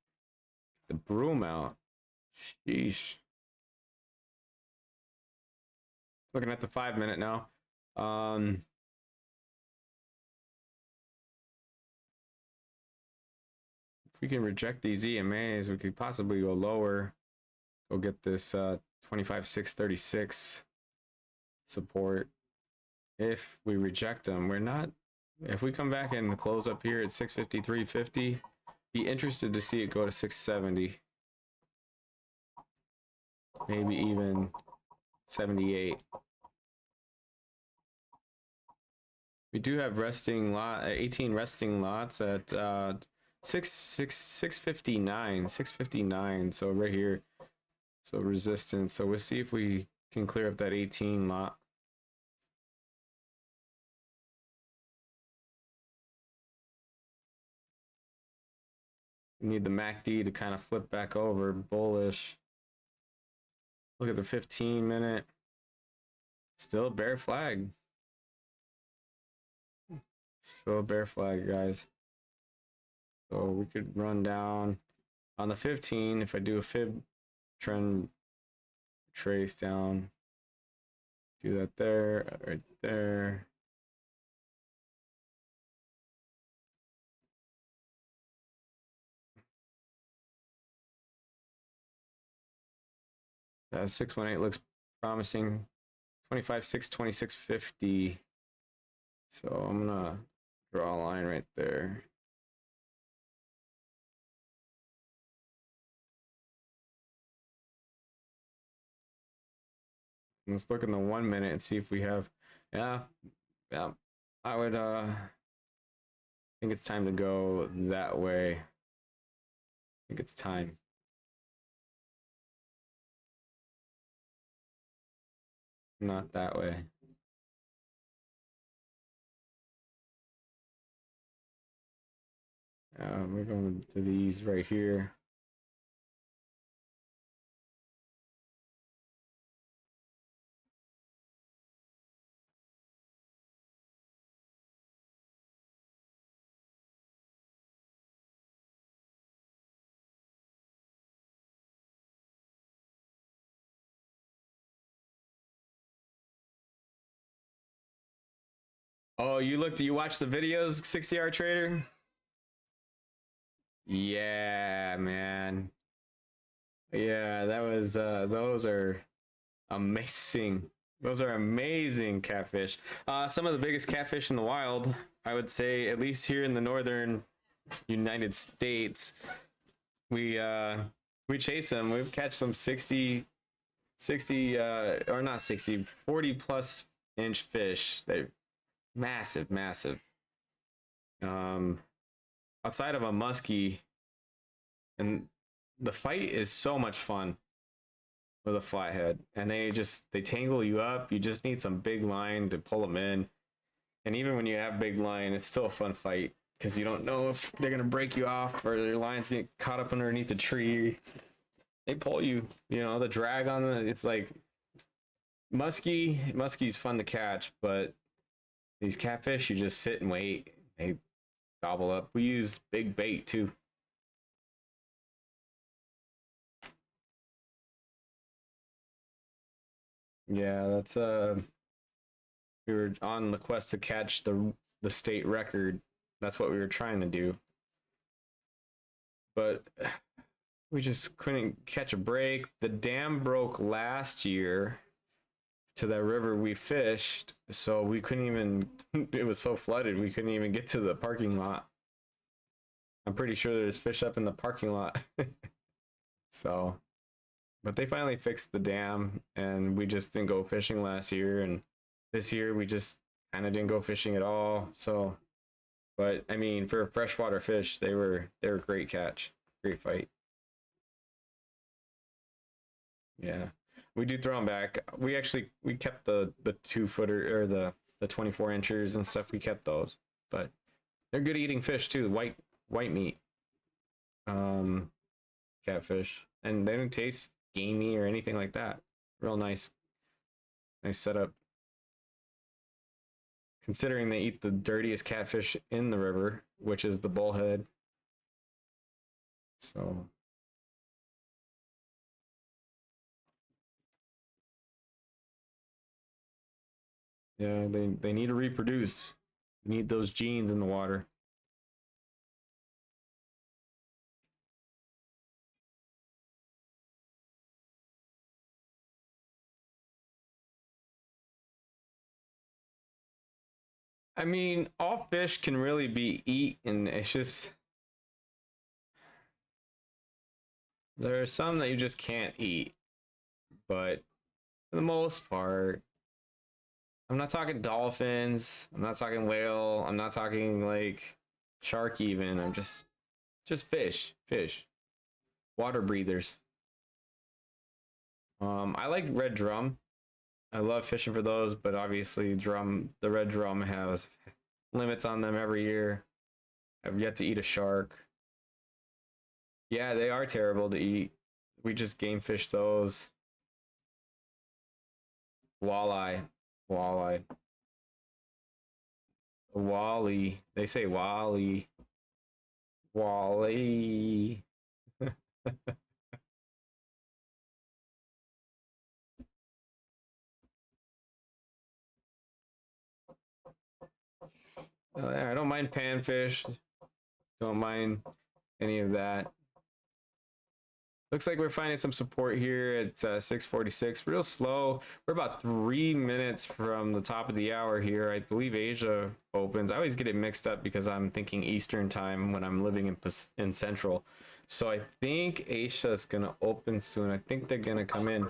The broom out. Sheesh. Looking at the 5-minute now. we can reject these EMAs, we could possibly go lower. Go get this 25,636 support. If we reject them, we're not. If we come back and close up here at 653.50, be interested to see it go to 670. Maybe even 78. We do have resting lot, 18 resting lots at 659. So right here, so resistance. So we'll see if we can clear up that 18 lot. We need the MACD to kind of flip back over bullish. Look at the 15-minute. Still bear flag. Still a bear flag, guys. So we could run down on the 15 if I do a fib trend trace down. Do that there, right there. That 618 looks promising. 25.6, 26.50. So I'm gonna draw a line right there. Let's look in the 1 minute and see if we have. Yeah. I would think it's time to go that way. I think it's time. Not that way. We're going to these right here. Oh, you watched the videos, 60R Trader? Yeah, man. Yeah, that was those are amazing. Those are amazing catfish. Some of the biggest catfish in the wild, I would say, at least here in the northern United States. We chase them. We've catch some 60 or not 60, 40 plus inch fish. They're massive. Outside of a muskie, and the fight is so much fun with a flathead, and they tangle you up. You just need some big line to pull them in, and even when you have big line, it's still a fun fight because you don't know if they're gonna break you off or their lines get caught up underneath the tree. They pull you, the drag on it's like muskie's fun to catch, but these catfish, you just sit and wait. They gobble up. We use big bait too. Yeah, that's we were on the quest to catch the state record. That's what we were trying to do. But we just couldn't catch a break. The dam broke last year to that river we fished, so we couldn't even, it was so flooded, we couldn't even get to the parking lot. I'm pretty sure there's fish up in the parking lot. So, but they finally fixed the dam, and we just didn't go fishing last year, and this year we just kind of didn't go fishing at all. So, but I mean, for freshwater fish, they were a great catch, great fight. Yeah. We do throw them back. We kept the 2-footer or the 24 inchers and stuff. We kept those, but they're good eating fish too. White meat, catfish, and they don't taste gamey or anything like that. Real nice setup. Considering they eat the dirtiest catfish in the river, which is the bullhead. So. Yeah, they need to reproduce. Need those genes in the water. I mean, all fish can really be eaten. It's just there are some that you just can't eat, but for the most part, I'm not talking dolphins, I'm not talking whale, I'm not talking like shark even. I'm just fish, water breathers. I like red drum. I love fishing for those, but obviously the red drum has limits on them every year. I've yet to eat a shark. Yeah, they are terrible to eat. We just game fish those. Walleye. Wally. They say Wally. Wally. I don't mind panfish. Don't mind any of that. Looks like we're finding some support here at 646. Real slow. We're about 3 minutes from the top of the hour here. I believe Asia opens. I always get it mixed up because I'm thinking Eastern time when I'm living in Central. So I think Asia is going to open soon. I think they're going to come in.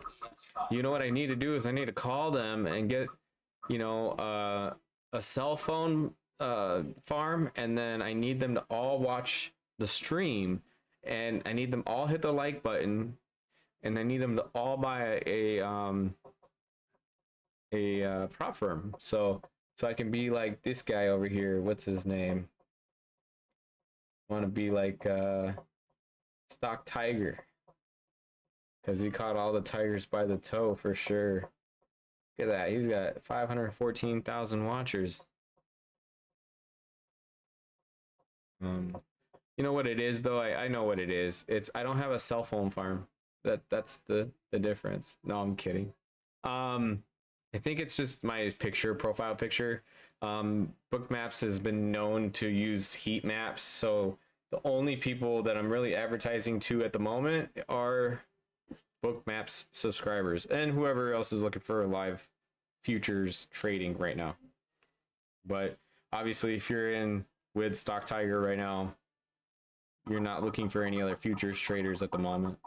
You know what I need to do is I need to call them and get, you know, a cell phone farm, and then I need them to all watch the stream, and I need them all hit the like button, and I need them to all buy a prop firm, so I can be like this guy over here. What's his name? I want to be like Stock Tiger, because he caught all the tigers by the toe for sure. Look at that, he's got 514,000 watchers. You know what it is though? I know what it is. It's I don't have a cell phone farm. That's the difference. No, I'm kidding. I think it's just my profile picture. Bookmaps has been known to use heat maps, so the only people that I'm really advertising to at the moment are Bookmaps subscribers and whoever else is looking for live futures trading right now. But obviously, if you're in with Stock Tiger right now, you're not looking for any other futures traders at the moment.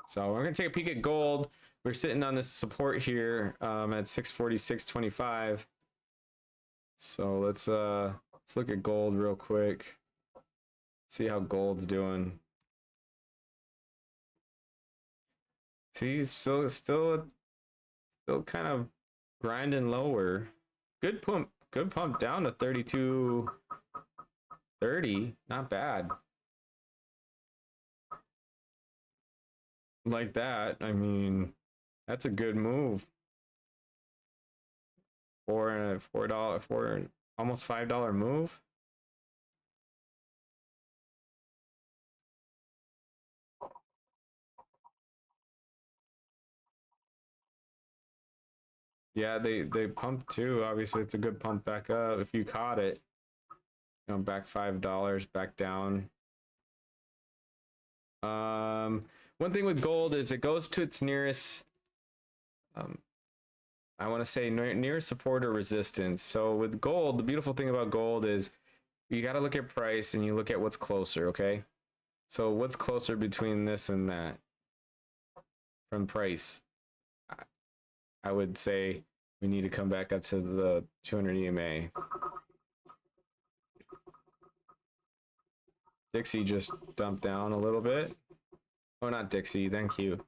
So we're gonna take a peek at gold. We're sitting on this support here at 646.25. So let's look at gold real quick. See how gold's doing. See, it's still kind of grinding lower. Good pump down to 32.30. Not bad. Like that, I mean, that's a good move. For almost $5 move. Yeah, they pumped too. Obviously, it's a good pump back up if you caught it. You know, back $5, back down. One thing with gold is it goes to its nearest, I want to say nearest support or resistance. So with gold, the beautiful thing about gold is you got to look at price and you look at what's closer, okay? So what's closer between this and that from price? I would say we need to come back up to the 200 EMA. Dixie just dumped down a little bit. Oh, not Dixie, thank you.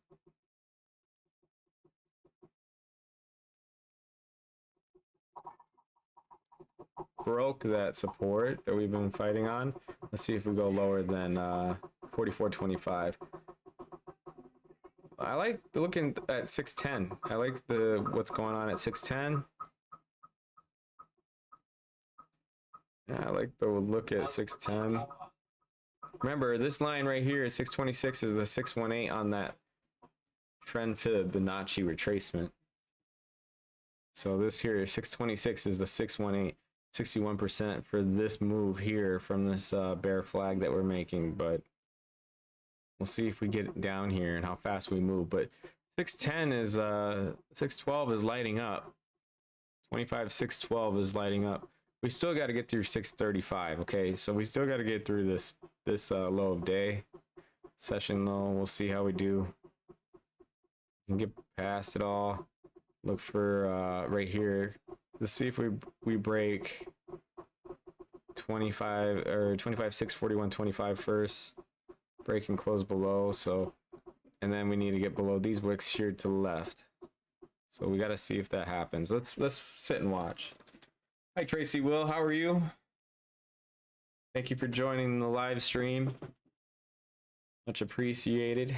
Broke that support that we've been fighting on. Let's see if we go lower than 44.25. I like looking at 610. I like what's going on at 610. Yeah, I like the look at 610. Remember, this line right here at 626 is the 618 on that trend Fibonacci retracement. So this here, 626 is the 618, 61% for this move here from this bear flag that we're making. But we'll see if we get down here and how fast we move. But 610 is 612 is lighting up. 25,612 is lighting up. We still got to get through 635. Okay, so we still got to get through this low of day session low. We'll see how we do. We can get past it all. Look for right here. Let's see if we break 25 or 25,641.25 first. Break and close below. So, and then we need to get below these wicks here to the left. So we got to see if that happens. Let's sit and watch. Hi Tracy Will, how are you? Thank you for joining the live stream. Much appreciated.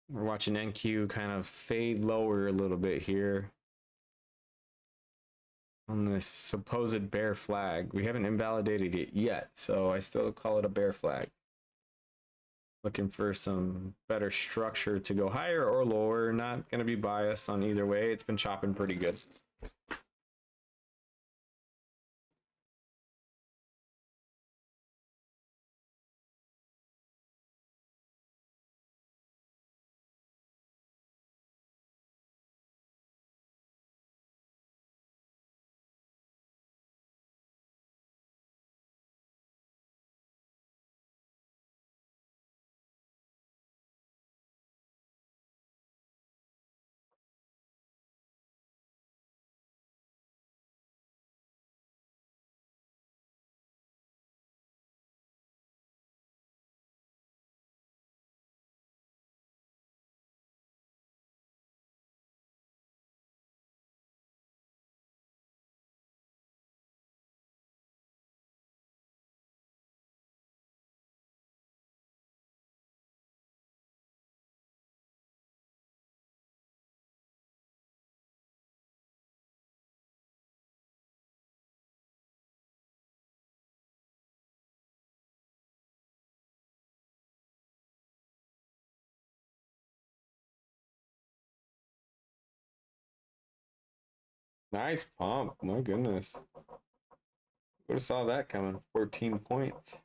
We're watching NQ kind of fade lower a little bit here on this supposed bear flag. We haven't invalidated it yet, so I still call it a bear flag. Looking for some better structure to go higher or lower. Not going to be biased on either way. It's been chopping pretty good. Nice pump. My goodness. Would have saw that coming. 14 points.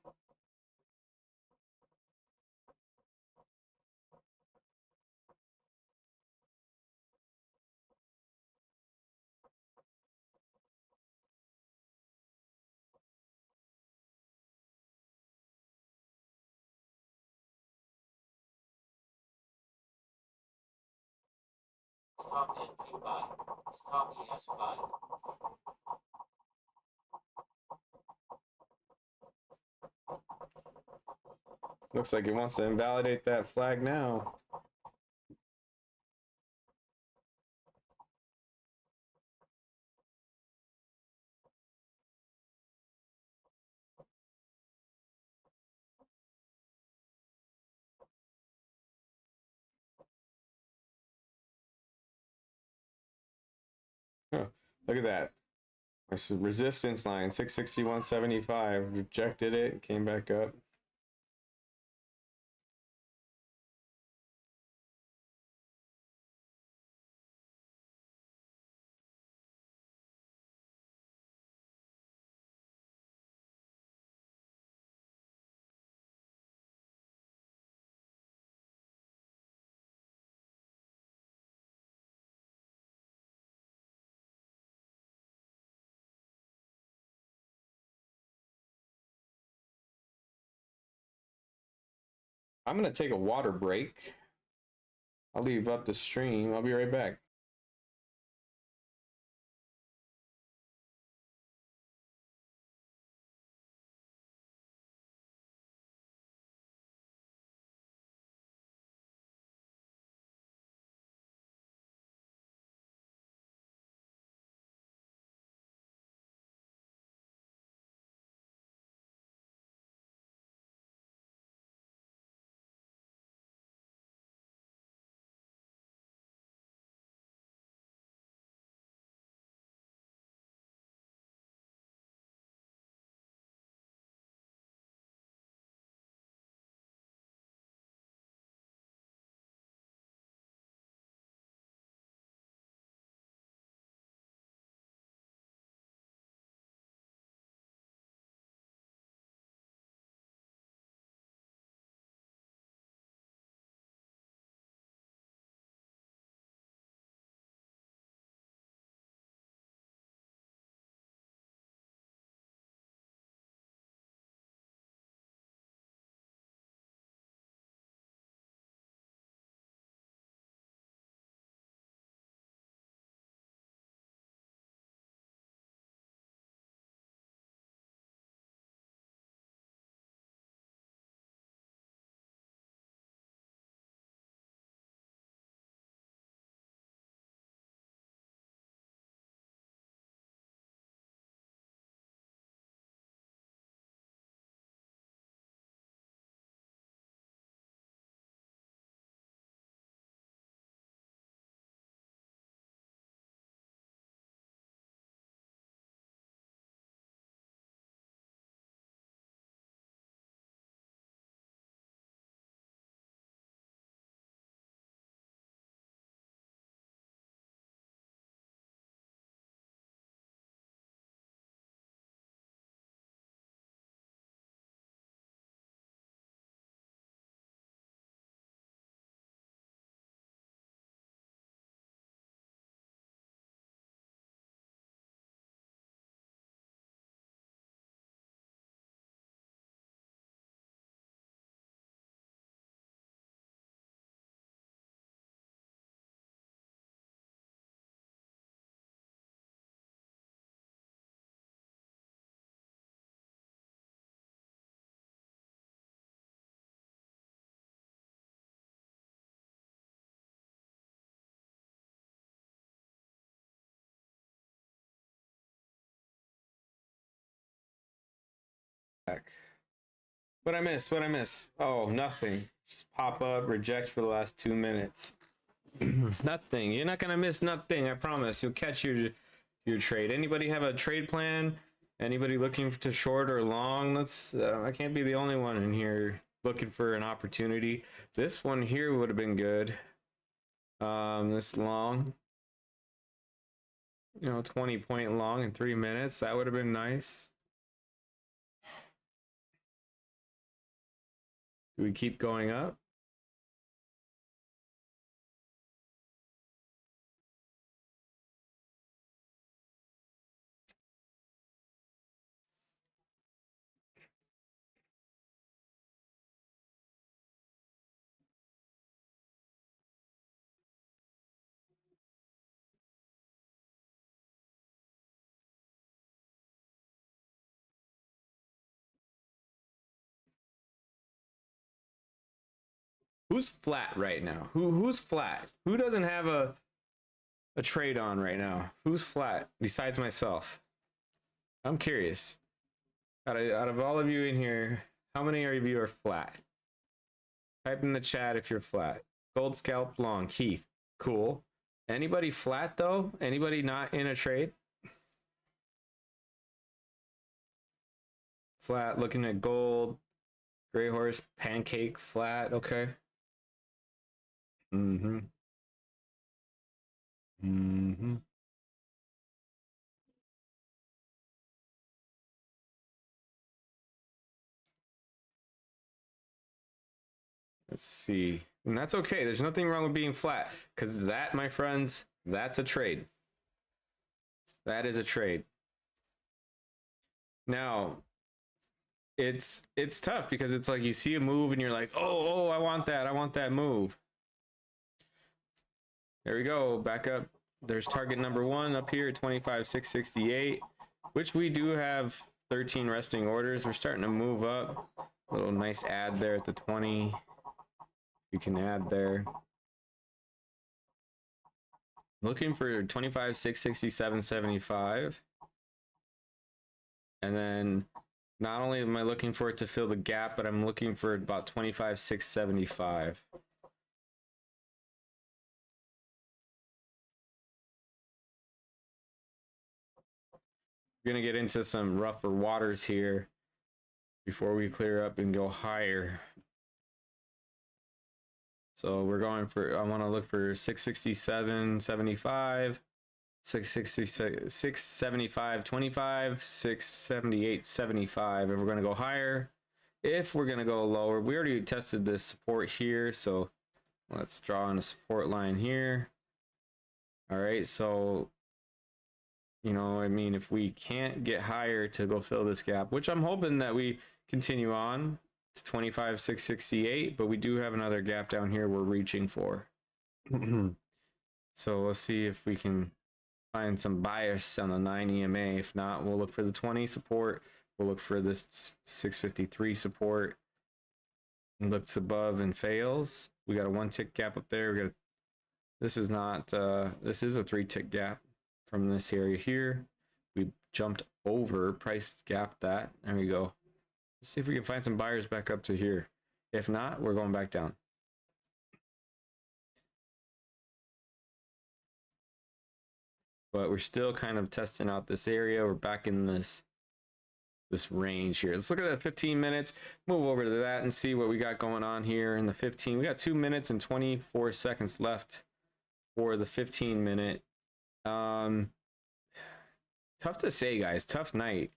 Stop NQ buy. Stop ES buy. Looks like it wants to invalidate that flag now. Huh, look at that. This is resistance line 661.75. Rejected it, came back up. I'm gonna take a water break. I'll leave up the stream. I'll be right back. What I miss? What I miss? Oh, nothing. Just pop up, reject for the last 2 minutes. Nothing. You're not gonna miss nothing. I promise. You'll catch your trade. Anybody have a trade plan? Anybody looking to short or long? Let's. I can't be the only one in here looking for an opportunity. This one here would have been good. This long. 20-point long in 3 minutes. That would have been nice. Do we keep going up? Who's flat right now? Who's flat? Who doesn't have a trade on right now? Who's flat besides myself? I'm curious. Out of all of you in here, how many of you are flat? Type in the chat if you're flat. Gold scalp long, Keith. Cool. Anybody flat though? Anybody not in a trade? Flat, looking at gold. Gray horse, pancake, flat. Okay. Mm-hmm. Mm-hmm. Let's see. And that's okay. There's nothing wrong with being flat, because that, my friends, that's a trade. That is a trade. Now, it's tough because it's like you see a move and you're like, oh, I want that move. There we go. Back up. There's target number 1 up here, 25,668, which we do have 13 resting orders. We're starting to move up. A little nice add there at the 20. You can add there. Looking for 25,667.75. And then not only am I looking for it to fill the gap, but I'm looking for about 25,675. We're going to get into some rougher waters here before we clear up and go higher. So we're going for, I want to look for 667.75, 675.25, 678.75. If we're going to go higher, if we're going to go lower, we already tested this support here. So let's draw in a support line here. All right. So, I mean, if we can't get higher to go fill this gap, which I'm hoping that we continue on to 25,668, but we do have another gap down here we're reaching for. So let's see if we can find some bias on the 9 EMA. If not, we'll look for the 20 support. We'll look for this 653 support. And looks above and fails. We got a 1 tick gap up there. We got this is not this is a 3 tick gap from this area here. We jumped over, price gap that. There we go. Let's see if we can find some buyers back up to here. If not, we're going back down. But we're still kind of testing out this area. We're back in this range here. Let's look at that 15 minutes. Move over to that and see what we got going on here in the 15. We got 2 minutes and 24 seconds left for the 15 minute. Tough to say, guys. Tough night.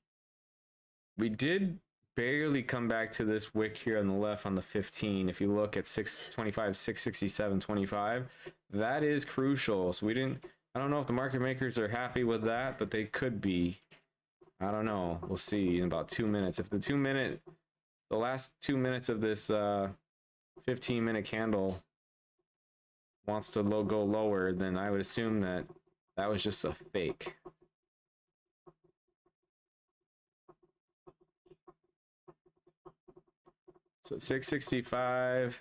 We did barely come back to this wick here on the left on the 15. If you look at 625, 667.25, that is crucial. So I don't know if the market makers are happy with that, but they could be. I don't know. We'll see in about 2 minutes. If the last 2 minutes of this 15-minute candle wants to go lower, then I would assume that was just a fake. So 665.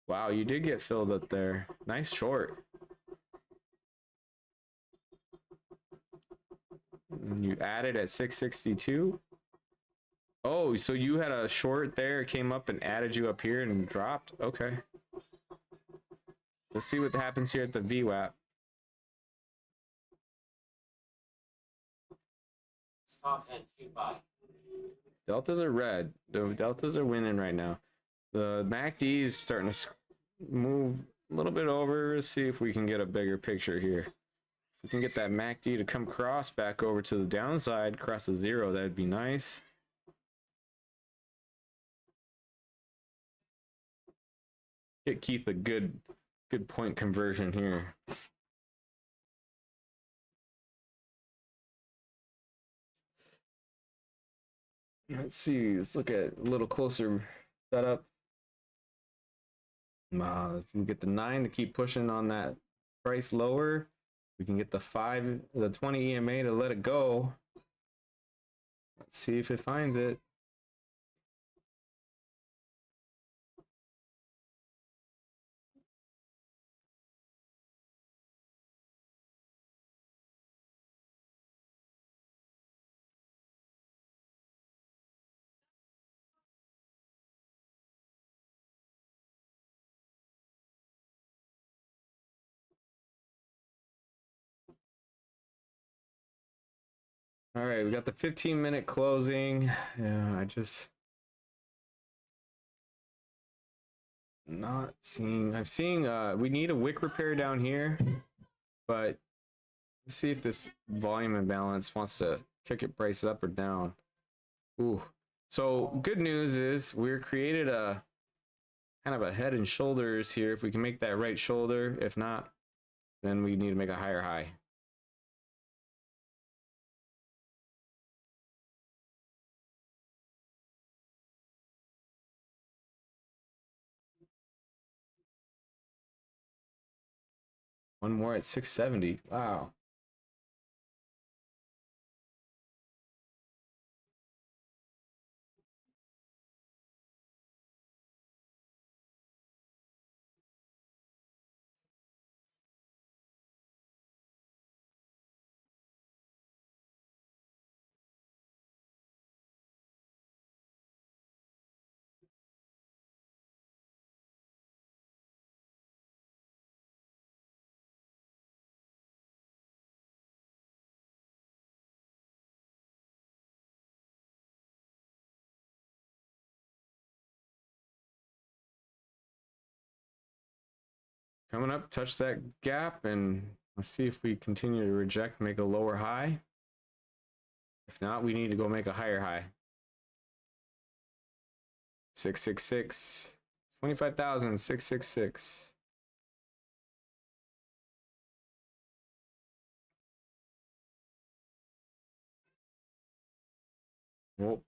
Wow, you did get filled up there. Nice short. And you added at 662. Oh, so you had a short there, it came up and added you up here and dropped? Okay. Let's see what happens here at the VWAP. Stop and Q buy. Deltas are red. The deltas are winning right now. The MACD is starting to move a little bit over. Let's see if we can get a bigger picture here. If we can get that MACD to come cross back over to the downside, cross the zero, that'd be nice. Get Keith a good point conversion here. Let's see. Let's look at a little closer setup. If we get the 9 to keep pushing on that price lower, we can get the 20 EMA to let it go. Let's see if it finds it. All right, we got the 15-minute closing. Yeah, I just not seeing. I'm seeing we need a wick repair down here, but let's see if this volume imbalance wants to kick it price up or down. Ooh. So good news is we're created a kind of a head and shoulders here. If we can make that right shoulder, if not, then we need to make a higher high. One more at 670. Wow. Coming up, touch that gap, and let's see if we continue to reject, make a lower high. If not, we need to go make a higher high. 666, 25,000, 666. Whoa.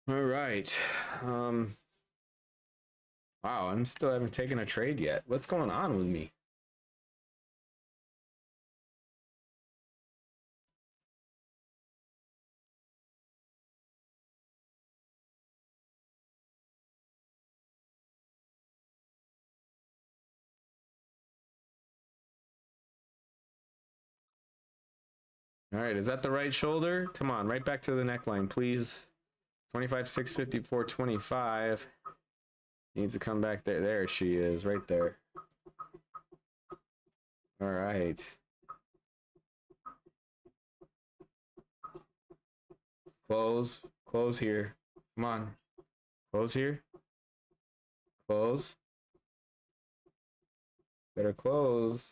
All right. Wow, I'm still haven't taken a trade yet. What's going on with me? All right, is that the right shoulder? Come on, right back to the neckline, please. 25, 654, 25. Needs to come back there. There she is, right there. All right. Close. Close here. Come on. Close here. Close. Better close.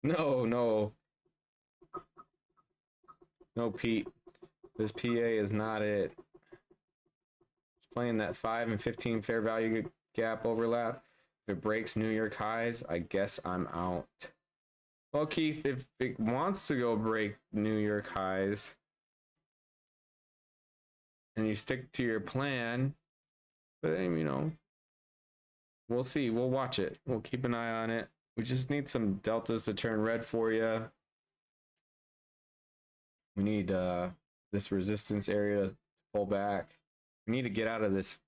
No, no. No, Pete. This PA is not it. Playing that 5 and 15 fair value gap overlap. If it breaks New York highs, I guess I'm out. Well, Keith, if it wants to go break New York highs and you stick to your plan, but you know, we'll see. We'll watch it. We'll keep an eye on it. We just need some deltas to turn red for you. We need this resistance area to pull back. We need to get out of this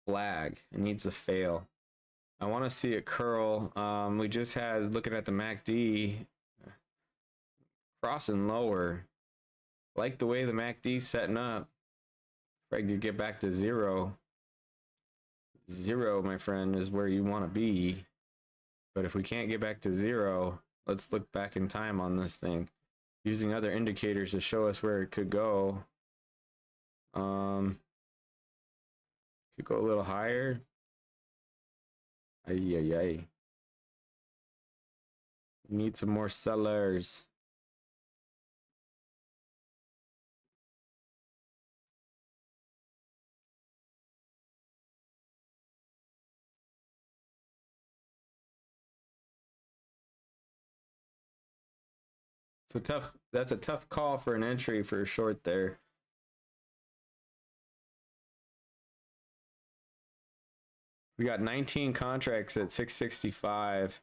flag. It needs to fail. I want to see it curl. We just had, looking at the MACD, crossing lower. Like the way the MACD's setting up. If I could get back to zero. Zero, my friend, is where you want to be. But if we can't get back to zero, let's look back in time on this thing. Using other indicators to show us where it could go. Could go a little higher. Ay, ay, ay. Need some more sellers. That's a tough call for an entry for a short there. We got 19 contracts at 665.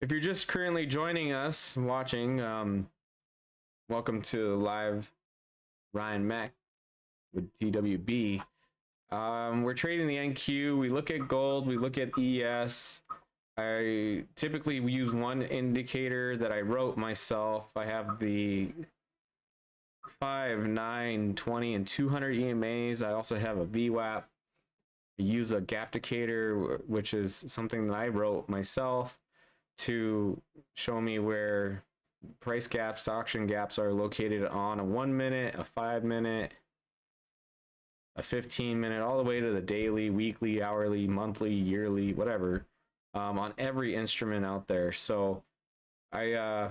If you're just currently joining us, watching, welcome to live RyanMac with TWB. We're trading the NQ. We look at gold. We look at ES. I typically use one indicator that I wrote myself. I have the 5, 9, 20, and 200 EMAs. I also have a VWAP. I use a Gapdicator, which is something that I wrote myself to show me where price gaps, auction gaps are located on a 1 minute, a 5 minute, a 15 minute, all the way to the daily, weekly, hourly, monthly, yearly, whatever, on every instrument out there. So I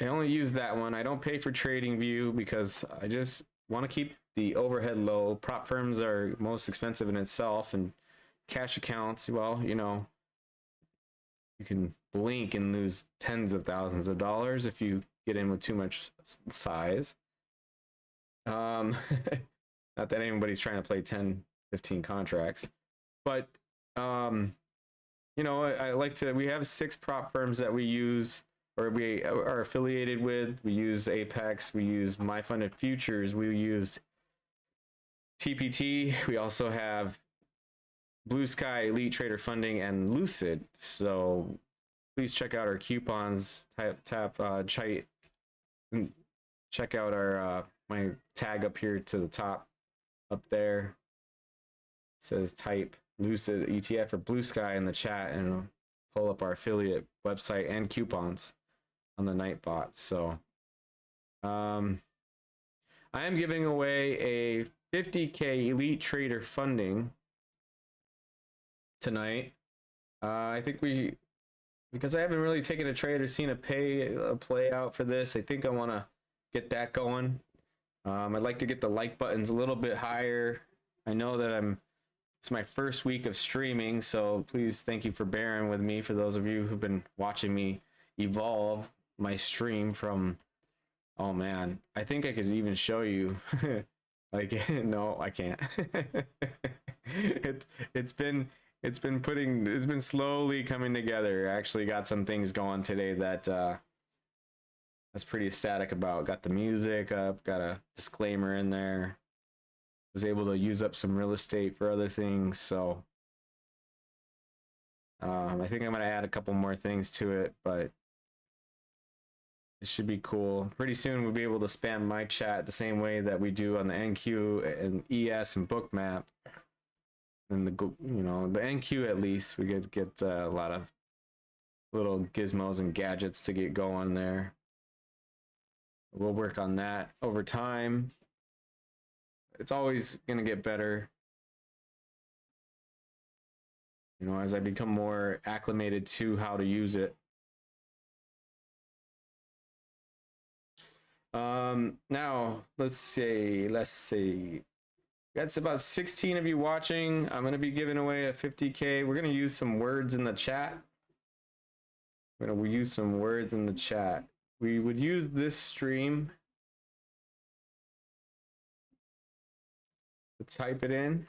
only use that one. I don't pay for TradingView because I just want to keep the overhead low. Prop firms are most expensive in itself, and cash accounts, well, you know, you can blink and lose tens of thousands of dollars if you get in with too much size. Not that anybody's trying to play 10, 15 contracts, but you know, I like to, we have 6 prop firms that we use, or we are affiliated with. We use Apex, we use My Funded Futures, we use TPT. We also have Blue Sky, Elite Trader Funding, and Lucid. So please check out our coupons. Check out our my tag up here to the top, up there. It says type Lucid ETF or Blue Sky in the chat, and it'll pull up our affiliate website and coupons on the Nightbot. So I am giving away a 50K Elite Trader Funding tonight. I think because I haven't really taken a trade or seen a play out for this, I think I want to get that going. I'd like to get the like buttons a little bit higher. I know that it's my first week of streaming, so please thank you for bearing with me, for those of you who've been watching me evolve my stream from, oh man, I think I could even show you. Like, no, I can't. It's been slowly coming together. I actually got some things going today that I was pretty ecstatic about. Got the music up, got a disclaimer in there. Was able to use up some real estate for other things, so I think I'm gonna add a couple more things to it, but It should be cool. Pretty soon we'll be able to spam my chat the same way that we do on the NQ and ES and Bookmap. And the the NQ at least we get a lot of little gizmos and gadgets to get going there. We'll work on that over time. It's always gonna get better. As I become more acclimated to how to use it. Now let's see. That's about 16 of you watching. I'm gonna be giving away a 50K. We're gonna use some words in the chat. We're gonna use some words in the chat. We would use this stream to type it in.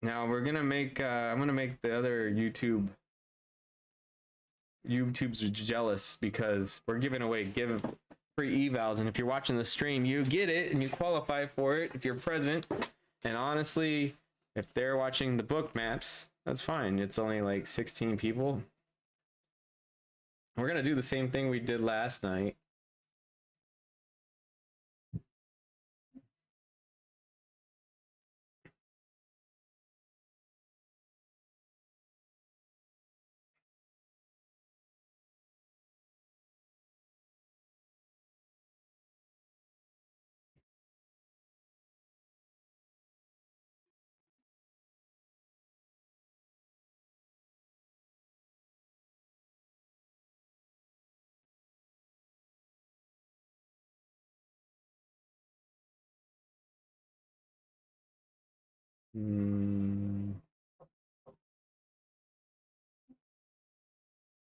Now we're gonna make I'm gonna make the other YouTube's jealous because we're giving away free evals, and if you're watching the stream you get it and you qualify for it if you're present. And honestly, if they're watching the book maps, that's fine. It's only like 16 people. We're gonna do the same thing we did last night.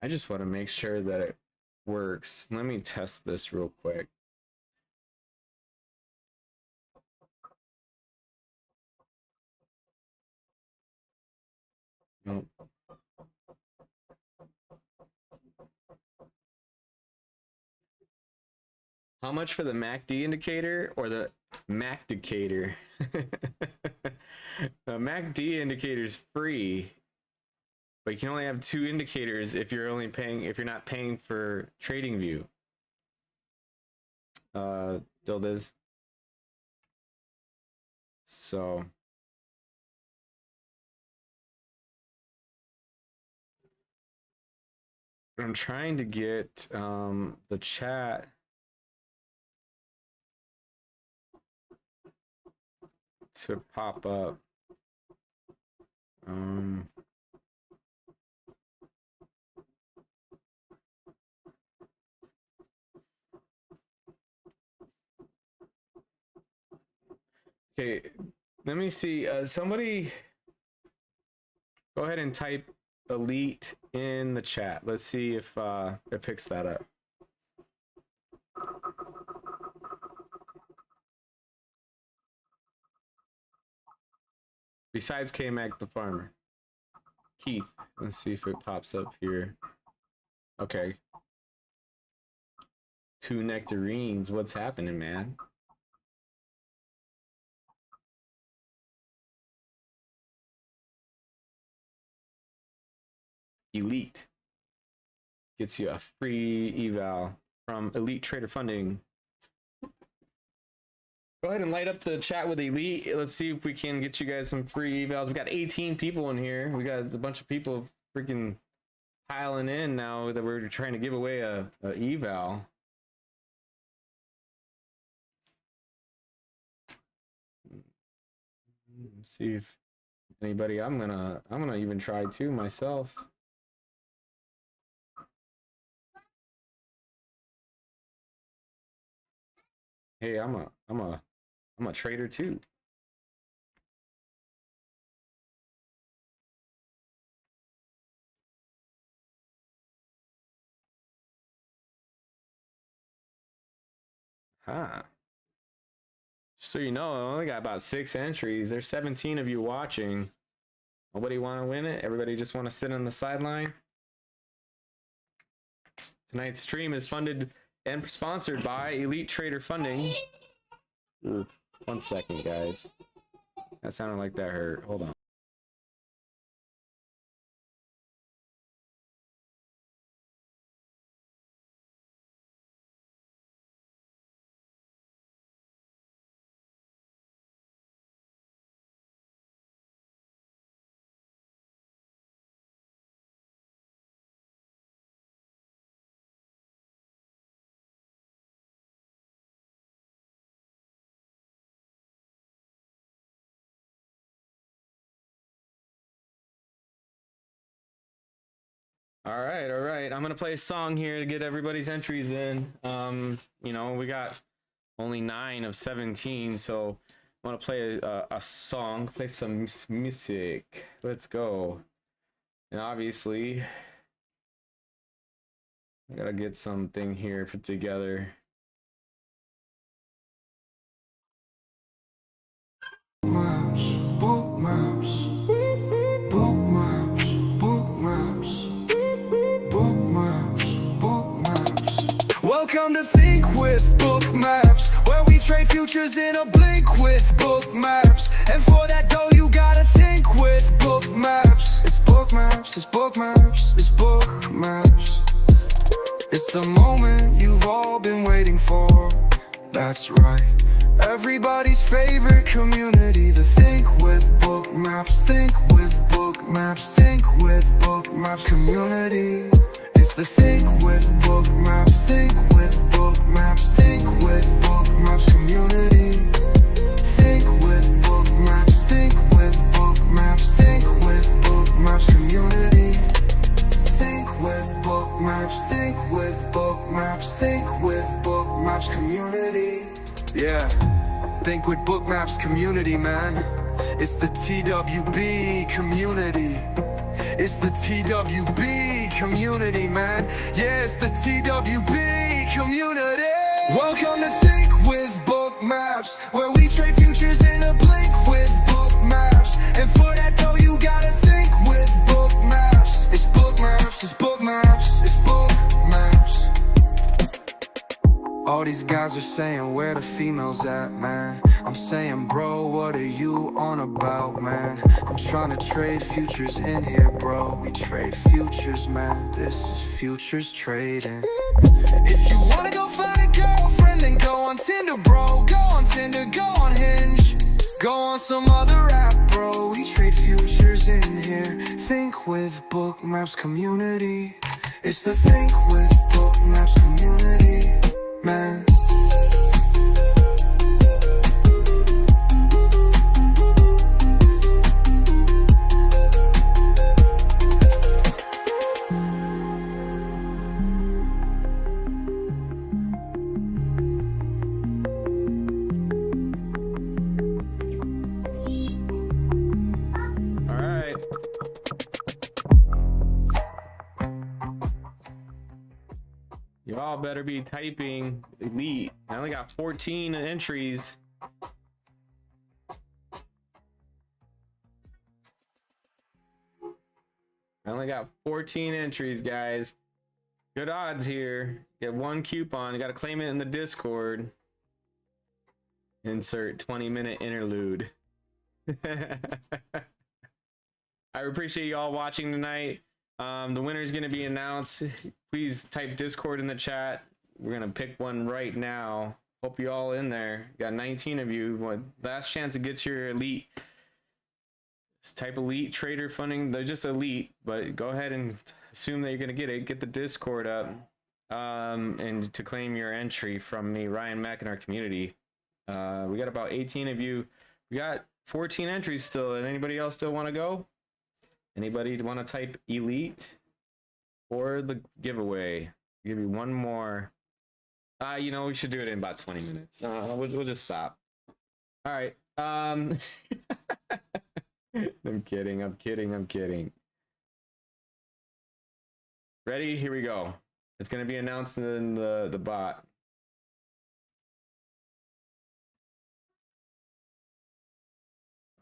I just want to make sure that it works. Let me test this real quick. Nope. How much for the MACD indicator or the Macdicator? The MACD indicator is free, but you can only have 2 indicators if you're not paying for TradingView. Dildas. So I'm trying to get the chat to pop up. Okay, let me see. Somebody go ahead and type elite in the chat. Let's see if it picks that up. Besides K-Mac the farmer. Keith, let's see if it pops up here. Okay. 2 nectarines. What's happening, man? Elite gets you a free eval from Elite Trader Funding. Go ahead and light up the chat with Elite. Let's see if we can get you guys some free evals. We got 18 people in here. We got a bunch of people freaking piling in now that we're trying to give away a eval. Let's see if anybody. I'm gonna even try too myself. Hey, I'm a trader too. Huh. So you know, I only got about 6 entries. There's 17 of you watching. Nobody want to win it? Everybody just want to sit on the sideline? Tonight's stream is funded and sponsored by Elite Trader Funding. Ooh, 1 second, guys. That sounded like that hurt. Hold on. All right. I'm gonna play a song here to get everybody's entries in. You know, we got only 9 of 17, so I want to play a song, play some music. Let's go. And obviously, I gotta get something here put together. Bookmaps, bookmaps, bookmaps. Welcome to Think with Bookmaps, where we trade futures in a blink with Bookmaps. And for that dough, you gotta think with Bookmaps. It's Bookmaps, it's Bookmaps, it's Bookmaps. It's the moment you've all been waiting for. That's right. Everybody's favorite community, the Think with Bookmaps, Think with Bookmaps, Think with Bookmaps community. It's the Think with Bookmaps, Think with Bookmaps, Think with Bookmaps community. Think with Bookmaps, Think with Bookmaps, Think with Bookmaps community. Think with Bookmaps, Think with Bookmaps, Think with Bookmaps community. Yeah, Think with Bookmaps community, man. It's the TWB community. It's the TWB community, man. Yeah, it's the TWB community. Welcome to Think with Bookmaps, where we trade futures in a blink with Bookmaps. And for that dough, you gotta think with Bookmaps. It's Bookmaps, it's Bookmaps, it's Bookmaps. All these guys are saying, where the females at, man? I'm saying, bro, what are you on about, man? I'm trying to trade futures in here, bro. We trade futures, man. This is futures trading. If you wanna go find a girlfriend, then go on Tinder, bro. Go on Tinder, go on Hinge. Go on some other app, bro. We trade futures in here. Think with Bookmaps community. It's the Think with Bookmaps community, man. You all better be typing Elite. I only got 14 entries. I only got 14 entries, guys. Good odds here. Get 1 coupon. You got to claim it in the Discord. Insert 20-minute interlude. I appreciate you all watching tonight. The winner is going to be announced. Please type Discord in the chat. We're going to pick one right now. Hope you all in there. Got 19 of you. Last chance to get your Elite. Just type Elite Trader Funding. They're just Elite, but go ahead and assume that you're going to get it. Get the Discord up and to claim your entry from me, RyanMac, in our community. We got about 18 of you. We got 14 entries still. And anybody else still want to go? Anybody want to type Elite or the giveaway? I'll give you one more. You know, we should do it in about 20 minutes. We'll just stop. All right. I'm kidding. Ready? Here we go. It's going to be announced in the bot.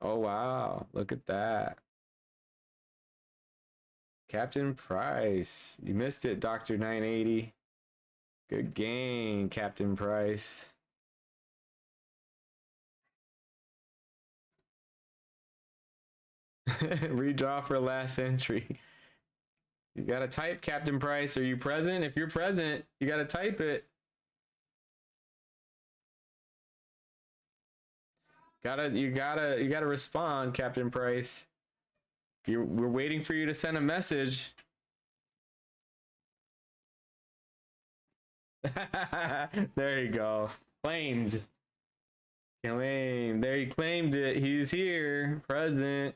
Oh, wow. Look at that. Captain Price. You missed it, Dr. 980. Good game, Captain Price. Redraw for last entry. You gotta type, Captain Price. Are you present? If you're present, you gotta type it. You gotta respond, Captain Price. We're waiting for you to send a message. There you go. Claimed. There, he claimed it. He's here. Present.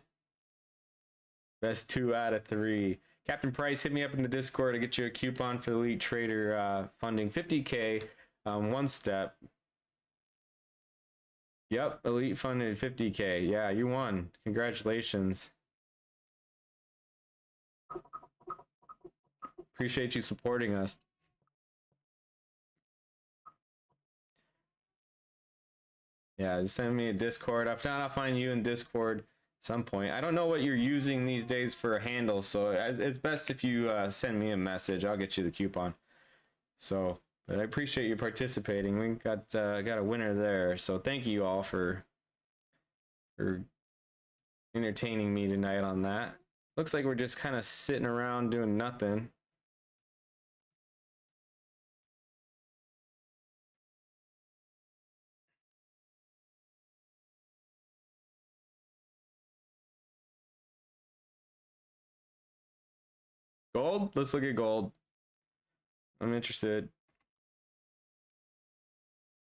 Best 2 out of 3. Captain Price, hit me up in the Discord to get you a coupon for Elite Trader funding 50K. One step. Yep, Elite funded 50K. Yeah, you won. Congratulations. Appreciate you supporting us. Yeah, just send me a Discord. If not, I'll find you in Discord some point. I don't know what you're using these days for a handle, so it's best if you send me a message. I'll get you the coupon. So, but I appreciate you participating. We got a winner there, so thank you all for entertaining me tonight on that. Looks like we're just kind of sitting around doing nothing. Gold? Let's look at gold. I'm interested.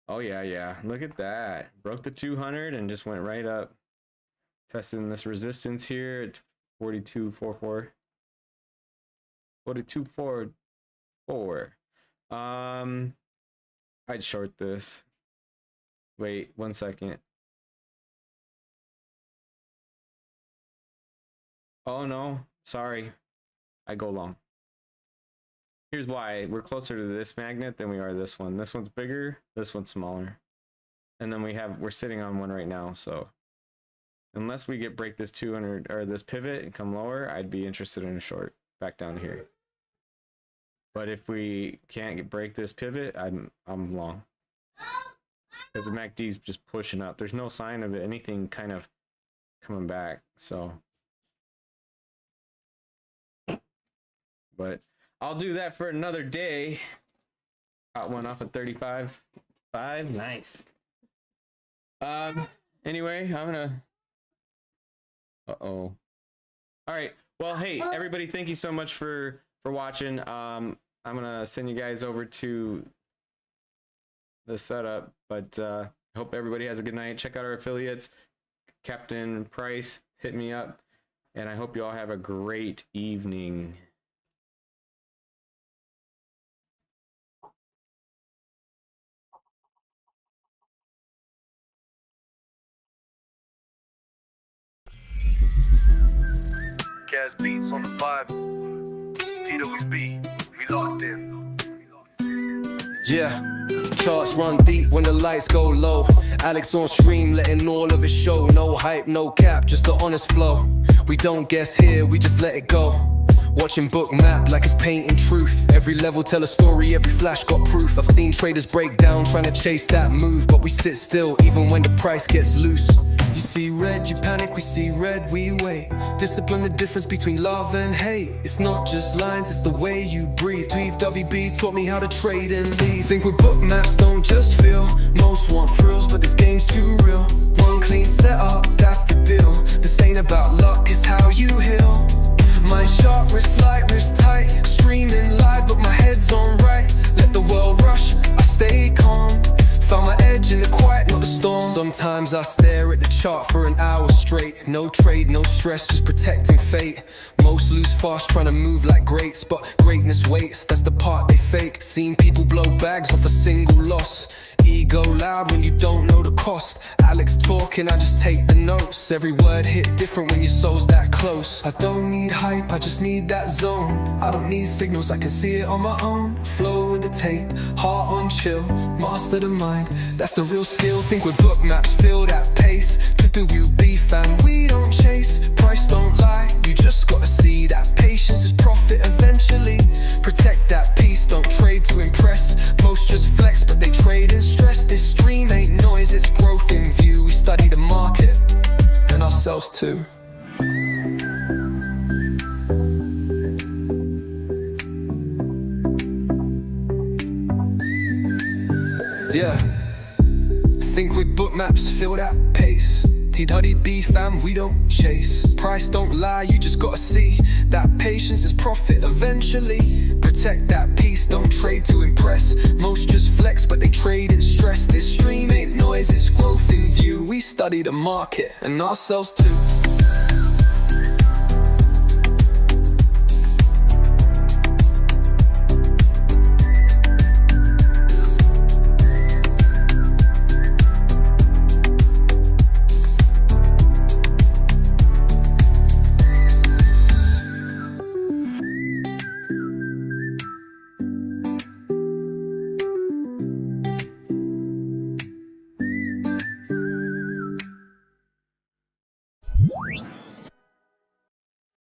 Oh, yeah. Look at that. Broke the 200 and just went right up. Testing this resistance here at 42.44. 42.44. I'd short this. Wait 1 second. Oh, no. Sorry. I go long. Here's why. We're closer to this magnet than we are this one. This one's bigger, this one's smaller. And then we're sitting on one right now, so unless we break this 200 or this pivot and come lower, I'd be interested in a short back down here. But if we can't break this pivot, I'm long. Because the MACD's just pushing up. There's no sign of anything kind of coming back, so but I'll do that for another day. Got one off at 35.5. Nice. Anyway, I'm gonna all right, well, hey everybody, thank you so much for watching. I'm gonna send you guys over to the setup, but hope everybody has a good night. Check out our affiliates. Captain Price, hit me up, and I hope you all have a great evening. Gas beats on the vibe. TWB, we locked in. Yeah, charts run deep when the lights go low. Alex on stream, letting all of it show. No hype, no cap, just the honest flow. We don't guess here, we just let it go. Watching Bookmap like it's painting truth. Every level tell a story, every flash got proof. I've seen traders break down trying to chase that move, but we sit still even when the price gets loose. You see red, you panic, we see red, we wait. Discipline the difference between love and hate. It's not just lines, it's the way you breathe. TWB taught me how to trade and leave. Think with Bookmaps, don't just feel. Most want thrills, but this game's too real. One clean setup, that's the deal. This ain't about luck, it's how you heal. Mind sharp, wrist light, wrist tight. Streaming live, but my head's on right. Let the world rush, I stay calm. Found my edge in the quiet, not the storm. Sometimes I stare at the chart for an hour straight. No trade, no stress, just protecting fate. Most lose fast, trying to move like greats, but greatness waits, that's the part they fake. Seen people blow bags off a single loss. Ego loud when you don't know the cost. Alex talking, I just take the notes. Every word hit different when your soul's that close. I don't need hype, I just need that zone. I don't need signals, I can see it on my own. Flow with the tape, heart on chill. Master the mind, that's the real skill. Think with Bookmaps, feel that pace. TWB fam, we don't chase. Price don't lie, you just gotta see that patience is profit eventually. Protect that peace, don't trade to impress. ourselves too. Yeah, think with Bookmaps, feel that pace. TWB fam, we don't chase. Price don't lie, you just gotta see that patience is profit eventually. Protect that peace, don't trade to impress. Most just flex, but they trade in stress. This stream ain't noise, it's growth in view. We study the market and ourselves too.